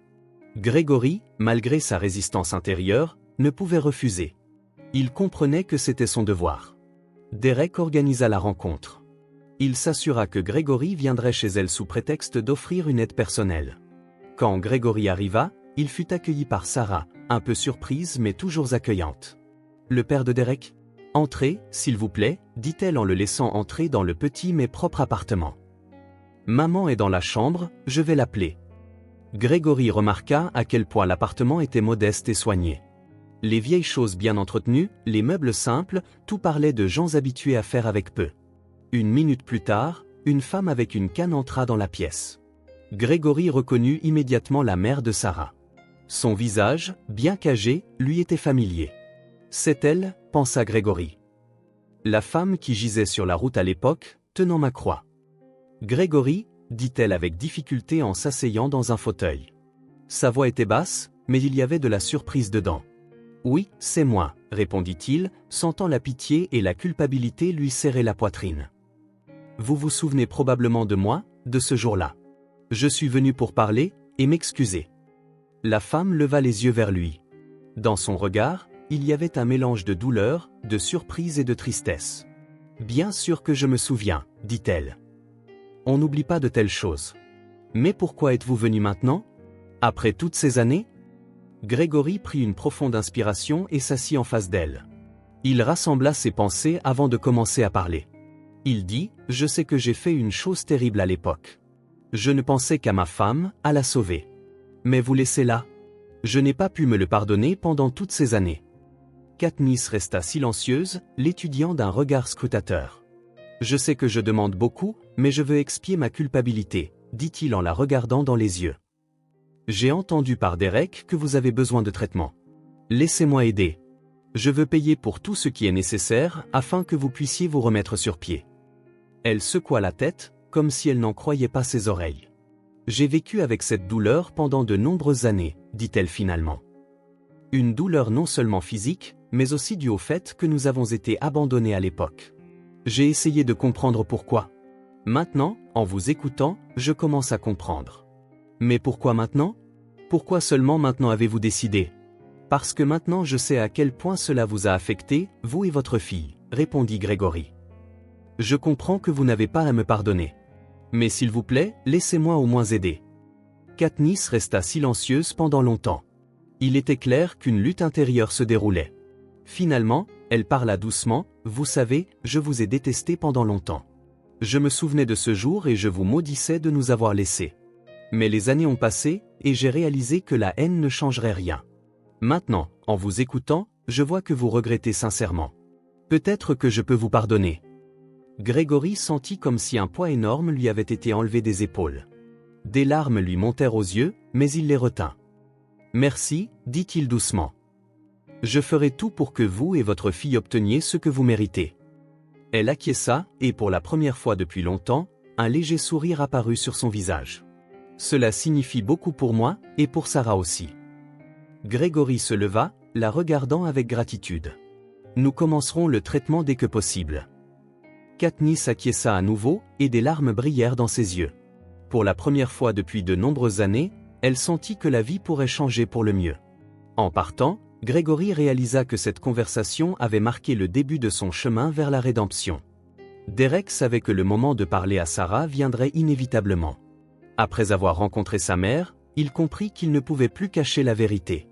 S1: Grégory, malgré sa résistance intérieure, ne pouvait refuser. Il comprenait que c'était son devoir. Derek organisa la rencontre. Il s'assura que Grégory viendrait chez elle sous prétexte d'offrir une aide personnelle. Quand Grégory arriva, il fut accueilli par Sarah, un peu surprise mais toujours accueillante. « Le père de Derek ? Entrez, s'il vous plaît, dit-elle en le laissant entrer dans le petit mais propre appartement. Maman est dans la chambre, je vais l'appeler. Grégory remarqua à quel point l'appartement était modeste et soigné. Les vieilles choses bien entretenues, les meubles simples, tout parlait de gens habitués à faire avec peu. Une minute plus tard, une femme avec une canne entra dans la pièce. Grégory reconnut immédiatement la mère de Sarah. Son visage, bien qu'âgé, lui était familier. C'est elle, pensa Grégory. La femme qui gisait sur la route à l'époque, tenant ma croix. Grégory, dit-elle avec difficulté en s'asseyant dans un fauteuil. Sa voix était basse, mais il y avait de la surprise dedans. Oui, c'est moi, répondit-il, sentant la pitié et la culpabilité lui serrer la poitrine. Vous vous souvenez probablement de moi, de ce jour-là. Je suis venu pour parler, et m'excuser. La femme leva les yeux vers lui. Dans son regard, il y avait un mélange de douleur, de surprise et de tristesse. Bien sûr que je me souviens, dit-elle. On n'oublie pas de telles choses. Mais pourquoi êtes-vous venu maintenant? Après toutes ces années? Grégory prit une profonde inspiration et s'assit en face d'elle. Il rassembla ses pensées avant de commencer à parler. Il dit, « Je sais que j'ai fait une chose terrible à l'époque. Je ne pensais qu'à ma femme, à la sauver. Mais vous laissez là. Je n'ai pas pu me le pardonner pendant toutes ces années. » Katniss resta silencieuse, l'étudiant d'un regard scrutateur. « Je sais que je demande beaucoup, mais je veux expier ma culpabilité, » dit-il en la regardant dans les yeux. « J'ai entendu par Derek que vous avez besoin de traitement. Laissez-moi aider. Je veux payer pour tout ce qui est nécessaire afin que vous puissiez vous remettre sur pied. » Elle secoua la tête, comme si elle n'en croyait pas ses oreilles. « J'ai vécu avec cette douleur pendant de nombreuses années, » dit-elle finalement. Une douleur non seulement physique, mais aussi due au fait que nous avons été abandonnés à l'époque. J'ai essayé de comprendre pourquoi. Maintenant, en vous écoutant, je commence à comprendre. Mais pourquoi maintenant? Pourquoi seulement maintenant avez-vous décidé? Parce que maintenant je sais à quel point cela vous a affecté, vous et votre fille, répondit Grégory. Je comprends que vous n'avez pas à me pardonner. Mais s'il vous plaît, laissez-moi au moins aider. Katniss resta silencieuse pendant longtemps. Il était clair qu'une lutte intérieure se déroulait. Finalement, elle parla doucement, « Vous savez, je vous ai détesté pendant longtemps. Je me souvenais de ce jour et je vous maudissais de nous avoir laissés. Mais les années ont passé, et j'ai réalisé que la haine ne changerait rien. Maintenant, en vous écoutant, je vois que vous regrettez sincèrement. Peut-être que je peux vous pardonner. » Grégory sentit comme si un poids énorme lui avait été enlevé des épaules. Des larmes lui montèrent aux yeux, mais il les retint. « Merci, dit-il doucement. Je ferai tout pour que vous et votre fille obteniez ce que vous méritez. » Elle acquiesça, et pour la première fois depuis longtemps, un léger sourire apparut sur son visage. « Cela signifie beaucoup pour moi, et pour Sarah aussi. » Grégory se leva, la regardant avec gratitude. « Nous commencerons le traitement dès que possible. » Katniss acquiesça à nouveau, et des larmes brillèrent dans ses yeux. Pour la première fois depuis de nombreuses années, elle sentit que la vie pourrait changer pour le mieux. En partant, Grégory réalisa que cette conversation avait marqué le début de son chemin vers la rédemption. Derek savait que le moment de parler à Sarah viendrait inévitablement. Après avoir rencontré sa mère, il comprit qu'il ne pouvait plus cacher la vérité.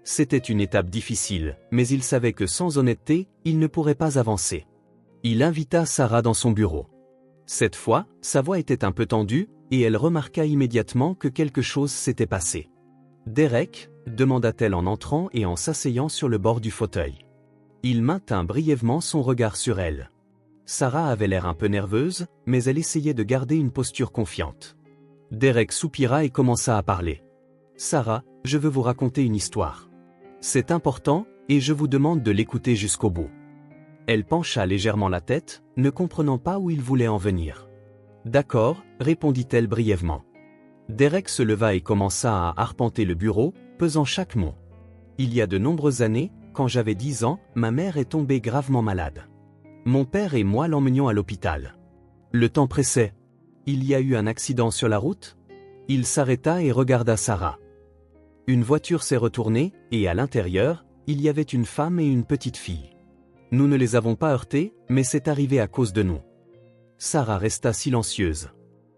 S1: C'était une étape difficile, mais il savait que sans honnêteté, il ne pourrait pas avancer. Il invita Sarah dans son bureau. Cette fois, sa voix était un peu tendue, et elle remarqua immédiatement que quelque chose s'était passé. « Derek ?» demanda-t-elle en entrant et en s'asseyant sur le bord du fauteuil. Il maintint brièvement son regard sur elle. Sarah avait l'air un peu nerveuse, mais elle essayait de garder une posture confiante. Derek soupira et commença à parler. « Sarah, je veux vous raconter une histoire. C'est important, et je vous demande de l'écouter jusqu'au bout. » Elle pencha légèrement la tête, ne comprenant pas où il voulait en venir. « D'accord, répondit-elle brièvement. Derek se leva et commença à arpenter le bureau, pesant chaque mot. Il y a de nombreuses années, quand j'avais 10 ans, ma mère est tombée gravement malade. Mon père et moi l'emmenions à l'hôpital. Le temps pressait. Il y a eu un accident sur la route? Il s'arrêta et regarda Sarah. Une voiture s'est retournée, et à l'intérieur, il y avait une femme et une petite fille. Nous ne les avons pas heurtés, mais c'est arrivé à cause de nous. Sarah resta silencieuse.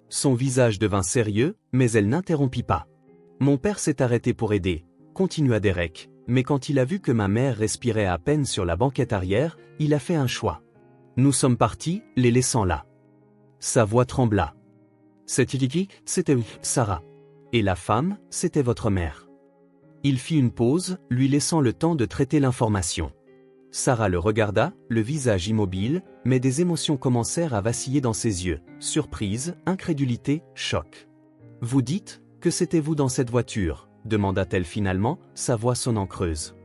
S1: Son visage devint sérieux, mais elle n'interrompit pas. Mon père s'est arrêté pour aider, continua Derek, mais quand il a vu que ma mère respirait à peine sur la banquette arrière, il a fait un choix. Nous sommes partis, les laissant là. Sa voix trembla. C'était Sarah. Et la femme, c'était votre mère. Il fit une pause, lui laissant le temps de traiter l'information. Sarah le regarda, le visage immobile, mais des émotions commencèrent à vaciller dans ses yeux, surprise, incrédulité, choc. « Vous dites que c'était vous dans cette voiture ?» demanda-t-elle finalement, sa voix sonnant creuse.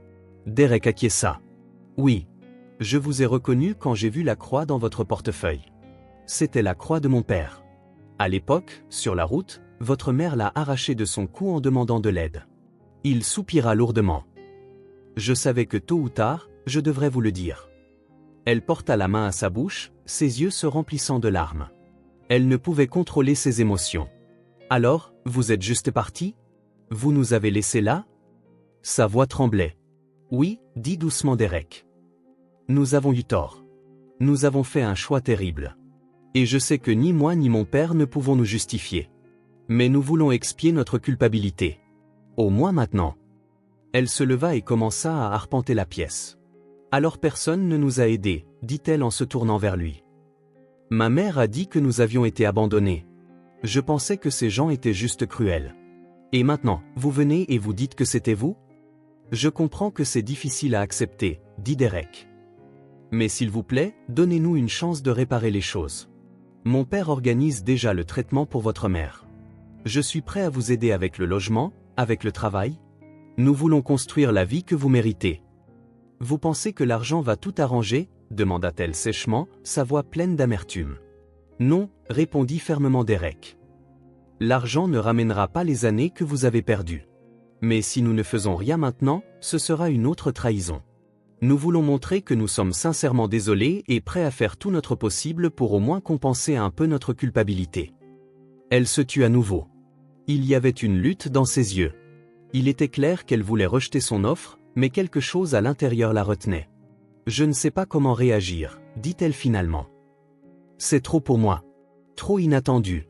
S1: Derek acquiesça. « Oui. Je vous ai reconnu quand j'ai vu la croix dans votre portefeuille. C'était la croix de mon père. À l'époque, sur la route, votre mère l'a arrachée de son cou en demandant de l'aide. » Il soupira lourdement. « Je savais que tôt ou tard, je devrais vous le dire. » Elle porta la main à sa bouche, ses yeux se remplissant de larmes. Elle ne pouvait contrôler ses émotions. « Alors, vous êtes juste parti? Vous nous avez laissés là ?» Sa voix tremblait. « Oui, dit doucement Derek. Nous avons eu tort. Nous avons fait un choix terrible. Et je sais que ni moi ni mon père ne pouvons nous justifier. Mais nous voulons expier notre culpabilité. Au moins maintenant. » Elle se leva et commença à arpenter la pièce. « Alors personne ne nous a aidés, dit-elle en se tournant vers lui. Ma mère a dit que nous avions été abandonnés. Je pensais que ces gens étaient juste cruels. Et maintenant, vous venez et vous dites que c'était vous? Je comprends que c'est difficile à accepter, dit Derek. Mais s'il vous plaît, donnez-nous une chance de réparer les choses. Mon père organise déjà le traitement pour votre mère. Je suis prêt à vous aider avec le logement, avec le travail. Nous voulons construire la vie que vous méritez. Vous pensez que l'argent va tout arranger? Demanda-t-elle sèchement, sa voix pleine d'amertume. Non, répondit fermement Derek. L'argent ne ramènera pas les années que vous avez perdues. Mais si nous ne faisons rien maintenant, ce sera une autre trahison. Nous voulons montrer que nous sommes sincèrement désolés et prêts à faire tout notre possible pour au moins compenser un peu notre culpabilité. Elle se tut à nouveau. Il y avait une lutte dans ses yeux. Il était clair qu'elle voulait rejeter son offre, mais quelque chose à l'intérieur la retenait. « Je ne sais pas comment réagir, dit-elle finalement. C'est trop pour moi. Trop inattendu.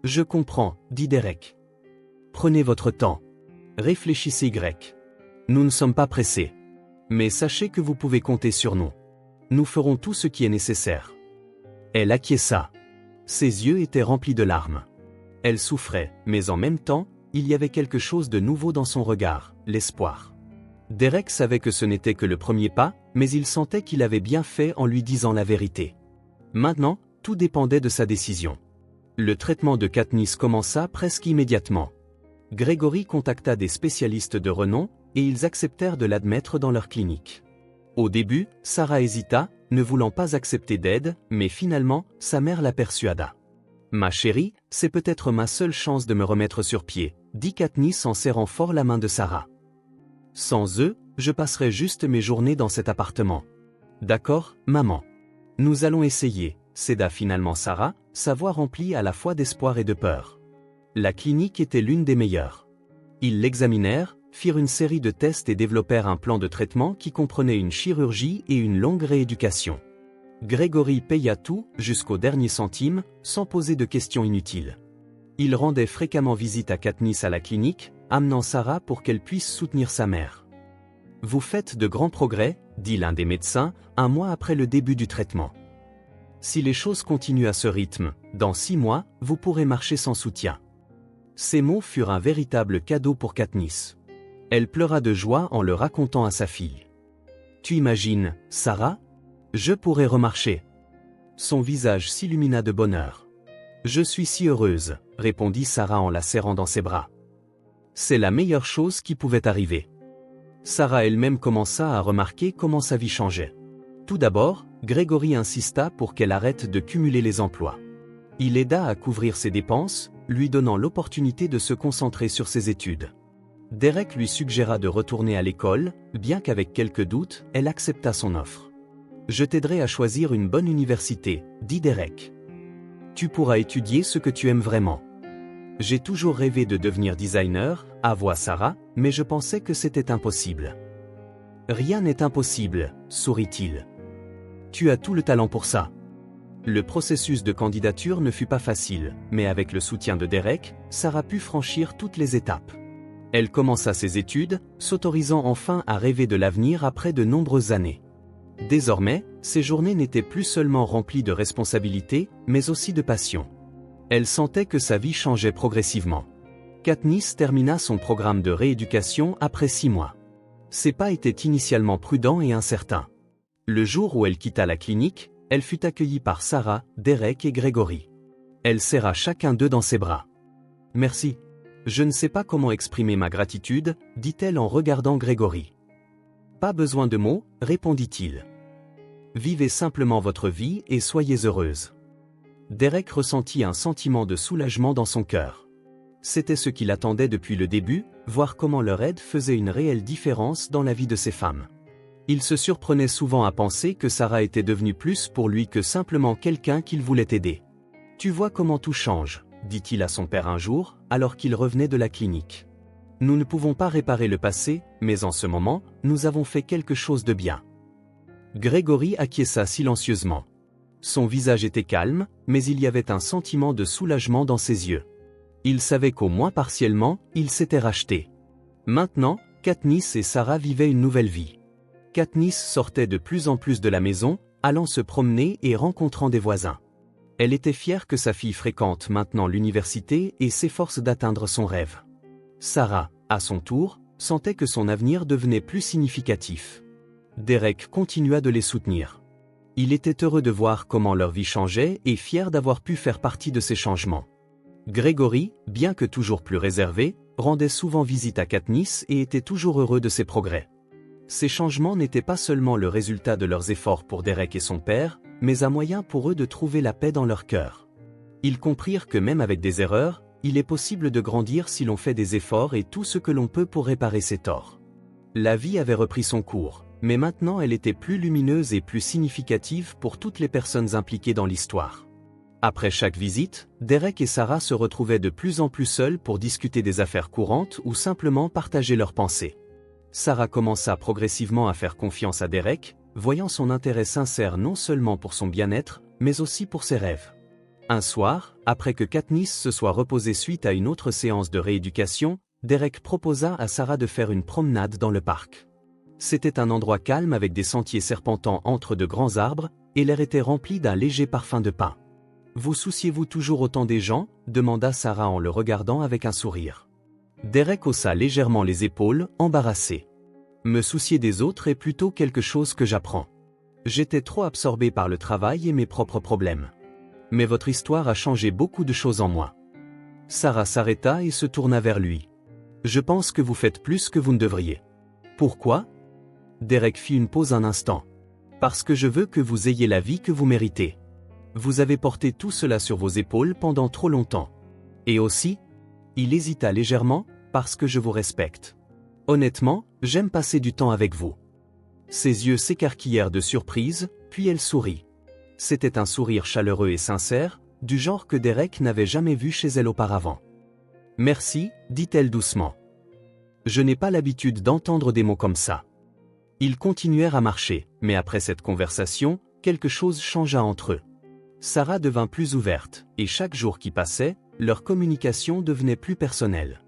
S1: Je comprends, dit Derek. Prenez votre temps. Réfléchissez Y. Nous ne sommes pas pressés. Mais sachez que vous pouvez compter sur nous. Nous ferons tout ce qui est nécessaire. Elle acquiesça. Ses yeux étaient remplis de larmes. Elle souffrait, mais en même temps, il y avait quelque chose de nouveau dans son regard, l'espoir. Derek savait que ce n'était que le premier pas, mais il sentait qu'il avait bien fait en lui disant la vérité. Maintenant, tout dépendait de sa décision. Le traitement de Katniss commença presque immédiatement. Gregory contacta des spécialistes de renom, et ils acceptèrent de l'admettre dans leur clinique. Au début, Sarah hésita, ne voulant pas accepter d'aide, mais finalement, sa mère la persuada. « Ma chérie, c'est peut-être ma seule chance de me remettre sur pied », dit Katniss en serrant fort la main de Sarah. « Sans eux, je passerai juste mes journées dans cet appartement. »« D'accord, maman. Nous allons essayer », céda finalement Sarah, sa voix remplie à la fois d'espoir et de peur. La clinique était l'une des meilleures. Ils l'examinèrent, firent une série de tests et développèrent un plan de traitement qui comprenait une chirurgie et une longue rééducation. Gregory paya tout, jusqu'au dernier centime, sans poser de questions inutiles. Il rendait fréquemment visite à Katniss à la clinique, amenant Sarah pour qu'elle puisse soutenir sa mère. « Vous faites de grands progrès », dit l'un des médecins, un mois après le début du traitement. « Si les choses continuent à ce rythme, dans 6 mois, vous pourrez marcher sans soutien. » Ces mots furent un véritable cadeau pour Katniss. Elle pleura de joie en le racontant à sa fille. « Tu imagines, Sarah ? Je pourrais remarcher. » Son visage s'illumina de bonheur. « Je suis si heureuse, » répondit Sarah en la serrant dans ses bras. C'est la meilleure chose qui pouvait arriver. Sarah elle-même commença à remarquer comment sa vie changeait. Tout d'abord, Gregory insista pour qu'elle arrête de cumuler les emplois. Il aida à couvrir ses dépenses, lui donnant l'opportunité de se concentrer sur ses études. Derek lui suggéra de retourner à l'école, bien qu'avec quelques doutes, elle accepta son offre. « Je t'aiderai à choisir une bonne université, » dit Derek. « Tu pourras étudier ce que tu aimes vraiment. »« J'ai toujours rêvé de devenir designer, » avoua Sarah, mais je pensais que c'était impossible. « Rien n'est impossible, » sourit-il. « Tu as tout le talent pour ça. » Le processus de candidature ne fut pas facile, mais avec le soutien de Derek, Sarah put franchir toutes les étapes. Elle commença ses études, s'autorisant enfin à rêver de l'avenir après de nombreuses années. Désormais, ses journées n'étaient plus seulement remplies de responsabilités, mais aussi de passion. Elle sentait que sa vie changeait progressivement. Katniss termina son programme de rééducation après 6 mois. Ses pas étaient initialement prudents et incertains. Le jour où elle quitta la clinique, elle fut accueillie par Sarah, Derek et Gregory. Elle serra chacun d'eux dans ses bras. « Merci. Je ne sais pas comment exprimer ma gratitude, » dit-elle en regardant Gregory. « Pas besoin de mots, » répondit-il. « Vivez simplement votre vie et soyez heureuse. » Derek ressentit un sentiment de soulagement dans son cœur. C'était ce qu'il attendait depuis le début, voir comment leur aide faisait une réelle différence dans la vie de ces femmes. Il se surprenait souvent à penser que Sarah était devenue plus pour lui que simplement quelqu'un qu'il voulait aider. « Tu vois comment tout change, » dit-il à son père un jour, alors qu'il revenait de la clinique. « Nous ne pouvons pas réparer le passé, mais en ce moment, nous avons fait quelque chose de bien. » Gregory acquiesça silencieusement. Son visage était calme, mais il y avait un sentiment de soulagement dans ses yeux. Il savait qu'au moins partiellement, il s'était racheté. Maintenant, Katniss et Sarah vivaient une nouvelle vie. Katniss sortait de plus en plus de la maison, allant se promener et rencontrant des voisins. Elle était fière que sa fille fréquente maintenant l'université et s'efforce d'atteindre son rêve. Sarah, à son tour, sentait que son avenir devenait plus significatif. Derek continua de les soutenir. Il était heureux de voir comment leur vie changeait et fier d'avoir pu faire partie de ces changements. Gregory, bien que toujours plus réservé, rendait souvent visite à Katniss et était toujours heureux de ses progrès. Ces changements n'étaient pas seulement le résultat de leurs efforts pour Derek et son père, mais un moyen pour eux de trouver la paix dans leur cœur. Ils comprirent que même avec des erreurs, il est possible de grandir si l'on fait des efforts et tout ce que l'on peut pour réparer ses torts. La vie avait repris son cours, mais maintenant elle était plus lumineuse et plus significative pour toutes les personnes impliquées dans l'histoire. Après chaque visite, Derek et Sarah se retrouvaient de plus en plus seuls pour discuter des affaires courantes ou simplement partager leurs pensées. Sarah commença progressivement à faire confiance à Derek, voyant son intérêt sincère non seulement pour son bien-être, mais aussi pour ses rêves. Un soir, après que Katniss se soit reposée suite à une autre séance de rééducation, Derek proposa à Sarah de faire une promenade dans le parc. C'était un endroit calme avec des sentiers serpentant entre de grands arbres, et l'air était rempli d'un léger parfum de pin. « Vous souciez-vous toujours autant des gens ?» demanda Sarah en le regardant avec un sourire. Derek haussa légèrement les épaules, embarrassé. « Me soucier des autres est plutôt quelque chose que j'apprends. J'étais trop absorbé par le travail et mes propres problèmes. Mais votre histoire a changé beaucoup de choses en moi. » Sarah s'arrêta et se tourna vers lui. « Je pense que vous faites plus que vous ne devriez. » « Pourquoi ?» Derek fit une pause un instant. « Parce que je veux que vous ayez la vie que vous méritez. Vous avez porté tout cela sur vos épaules pendant trop longtemps. Et aussi, il hésita légèrement, parce que je vous respecte. Honnêtement, j'aime passer du temps avec vous. » Ses yeux s'écarquillèrent de surprise, puis elle sourit. C'était un sourire chaleureux et sincère, du genre que Derek n'avait jamais vu chez elle auparavant. « Merci, dit-elle doucement. Je n'ai pas l'habitude d'entendre des mots comme ça. » Ils continuèrent à marcher, mais après cette conversation, quelque chose changea entre eux. Sarah devint plus ouverte, et chaque jour qui passait, leur communication devenait plus personnelle.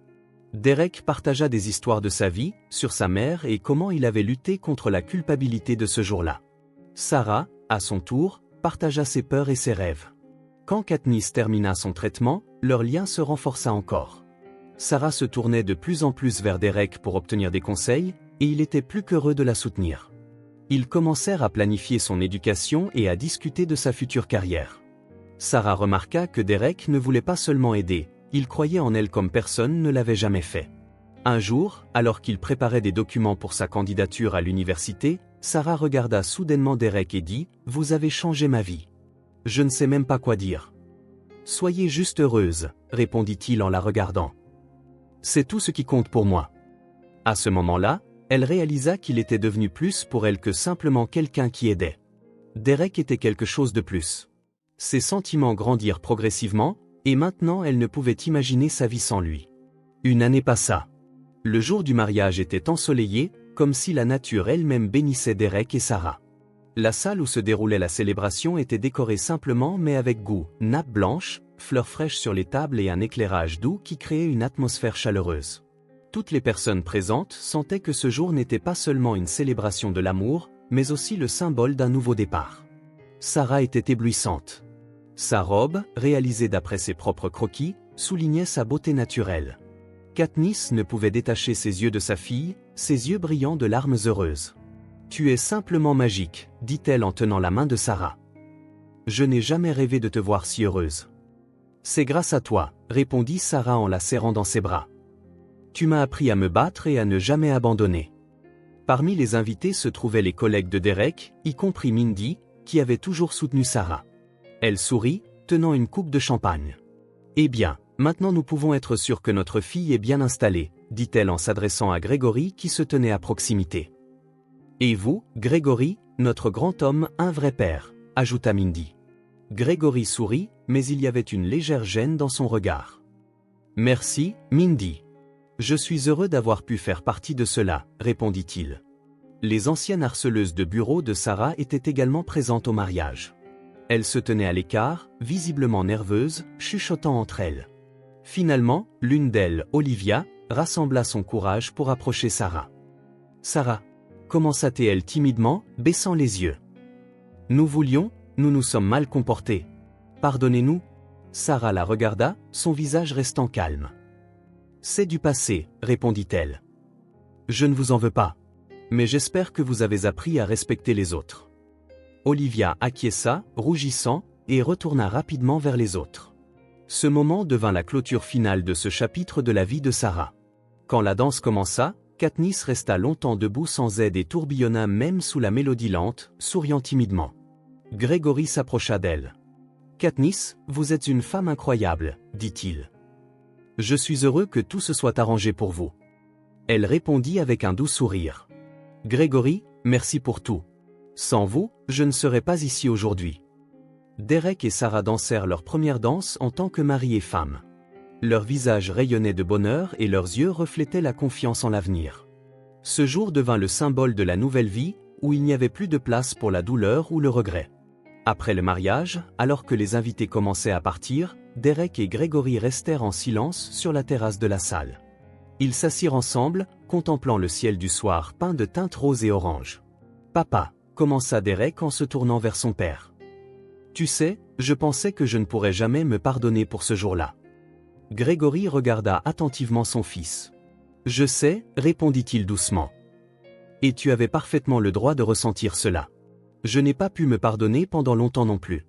S1: Derek partagea des histoires de sa vie, sur sa mère et comment il avait lutté contre la culpabilité de ce jour-là. Sarah, à son tour, partagea ses peurs et ses rêves. Quand Katniss termina son traitement, leur lien se renforça encore. Sarah se tournait de plus en plus vers Derek pour obtenir des conseils, et il était plus qu'heureux de la soutenir. Ils commencèrent à planifier son éducation et à discuter de sa future carrière. Sarah remarqua que Derek ne voulait pas seulement aider, il croyait en elle comme personne ne l'avait jamais fait. Un jour, alors qu'il préparait des documents pour sa candidature à l'université, Sarah regarda soudainement Derek et dit « Vous avez changé ma vie. Je ne sais même pas quoi dire. »« Soyez juste heureuse, » répondit-il en la regardant. « C'est tout ce qui compte pour moi. » À ce moment-là, elle réalisa qu'il était devenu plus pour elle que simplement quelqu'un qui aidait. Derek était quelque chose de plus. Ses sentiments grandirent progressivement, et maintenant elle ne pouvait imaginer sa vie sans lui. Une année passa. Le jour du mariage était ensoleillé, comme si la nature elle-même bénissait Derek et Sarah. La salle où se déroulait la célébration était décorée simplement mais avec goût, nappe blanche, fleurs fraîches sur les tables et un éclairage doux qui créait une atmosphère chaleureuse. Toutes les personnes présentes sentaient que ce jour n'était pas seulement une célébration de l'amour, mais aussi le symbole d'un nouveau départ. Sarah était éblouissante. Sa robe, réalisée d'après ses propres croquis, soulignait sa beauté naturelle. Katniss ne pouvait détacher ses yeux de sa fille, ses yeux brillants de larmes heureuses. « Tu es simplement magique, » dit-elle en tenant la main de Sarah. « Je n'ai jamais rêvé de te voir si heureuse. »« C'est grâce à toi, » répondit Sarah en la serrant dans ses bras. « Tu m'as appris à me battre et à ne jamais abandonner. » Parmi les invités se trouvaient les collègues de Derek, y compris Mindy, qui avait toujours soutenu Sarah. Elle sourit, tenant une coupe de champagne. « Eh bien, maintenant nous pouvons être sûrs que notre fille est bien installée, » dit-elle en s'adressant à Gregory qui se tenait à proximité. « Et vous, Gregory, notre grand homme, un vrai père, » ajouta Mindy. Gregory sourit, mais il y avait une légère gêne dans son regard. « Merci, Mindy. Je suis heureux d'avoir pu faire partie de cela, » répondit-il. Les anciennes harceleuses de bureau de Sarah étaient également présentes au mariage. Elles se tenaient à l'écart, visiblement nerveuses, chuchotant entre elles. Finalement, l'une d'elles, Olivia, rassembla son courage pour approcher Sarah. « Sarah, » commença-t-elle timidement, baissant les yeux. « Nous nous sommes mal comportés. Pardonnez-nous ?» Sarah la regarda, son visage restant calme. « C'est du passé, » répondit-elle. « Je ne vous en veux pas. Mais j'espère que vous avez appris à respecter les autres. » Olivia acquiesça, rougissant, et retourna rapidement vers les autres. Ce moment devint la clôture finale de ce chapitre de la vie de Sarah. Quand la danse commença, Katniss resta longtemps debout sans aide et tourbillonna même sous la mélodie lente, souriant timidement. Gregory s'approcha d'elle. « Katniss, vous êtes une femme incroyable, » dit-il. « Je suis heureux que tout se soit arrangé pour vous. » Elle répondit avec un doux sourire. « Gregory, merci pour tout. Sans vous, je ne serais pas ici aujourd'hui. » Derek et Sarah dansèrent leur première danse en tant que mari et femme. Leurs visages rayonnaient de bonheur et leurs yeux reflétaient la confiance en l'avenir. Ce jour devint le symbole de la nouvelle vie, où il n'y avait plus de place pour la douleur ou le regret. Après le mariage, alors que les invités commençaient à partir, Derek et Gregory restèrent en silence sur la terrasse de la salle. Ils s'assirent ensemble, contemplant le ciel du soir peint de teintes roses et oranges. « Papa » commença Derek en se tournant vers son père. « Tu sais, je pensais que je ne pourrais jamais me pardonner pour ce jour-là. » Gregory regarda attentivement son fils. « Je sais, » répondit-il doucement. « Et tu avais parfaitement le droit de ressentir cela. Je n'ai pas pu me pardonner pendant longtemps non plus. »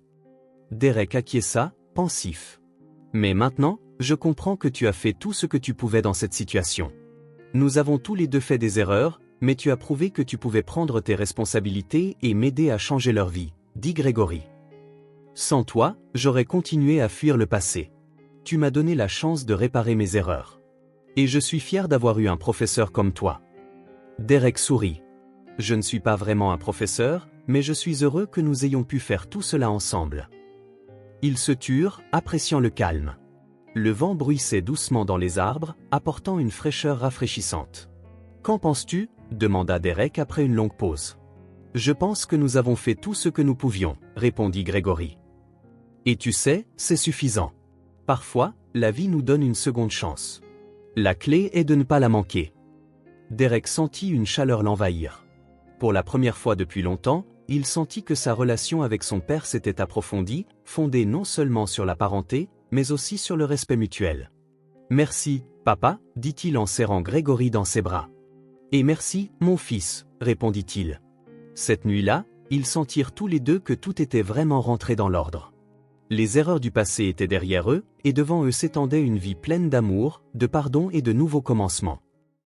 S1: Derek acquiesça, pensif. « Mais maintenant, je comprends que tu as fait tout ce que tu pouvais dans cette situation. Nous avons tous les deux fait des erreurs, mais tu as prouvé que tu pouvais prendre tes responsabilités et m'aider à changer leur vie, » dit Gregory. « Sans toi, j'aurais continué à fuir le passé. Tu m'as donné la chance de réparer mes erreurs. Et je suis fier d'avoir eu un professeur comme toi. » Derek sourit. « Je ne suis pas vraiment un professeur, mais je suis heureux que nous ayons pu faire tout cela ensemble. » Ils se turent, appréciant le calme. Le vent bruissait doucement dans les arbres, apportant une fraîcheur rafraîchissante. « Qu'en penses-tu » demanda Derek après une longue pause. « Je pense que nous avons fait tout ce que nous pouvions, » répondit Gregory. « Et tu sais, c'est suffisant. Parfois, la vie nous donne une seconde chance. La clé est de ne pas la manquer. » Derek sentit une chaleur l'envahir. Pour la première fois depuis longtemps, il sentit que sa relation avec son père s'était approfondie, fondée non seulement sur la parenté, mais aussi sur le respect mutuel. « Merci, papa » dit-il en serrant Gregory dans ses bras. « Et merci, mon fils » répondit-il. Cette nuit-là, ils sentirent tous les deux que tout était vraiment rentré dans l'ordre. Les erreurs du passé étaient derrière eux, et devant eux s'étendait une vie pleine d'amour, de pardon et de nouveaux commencements.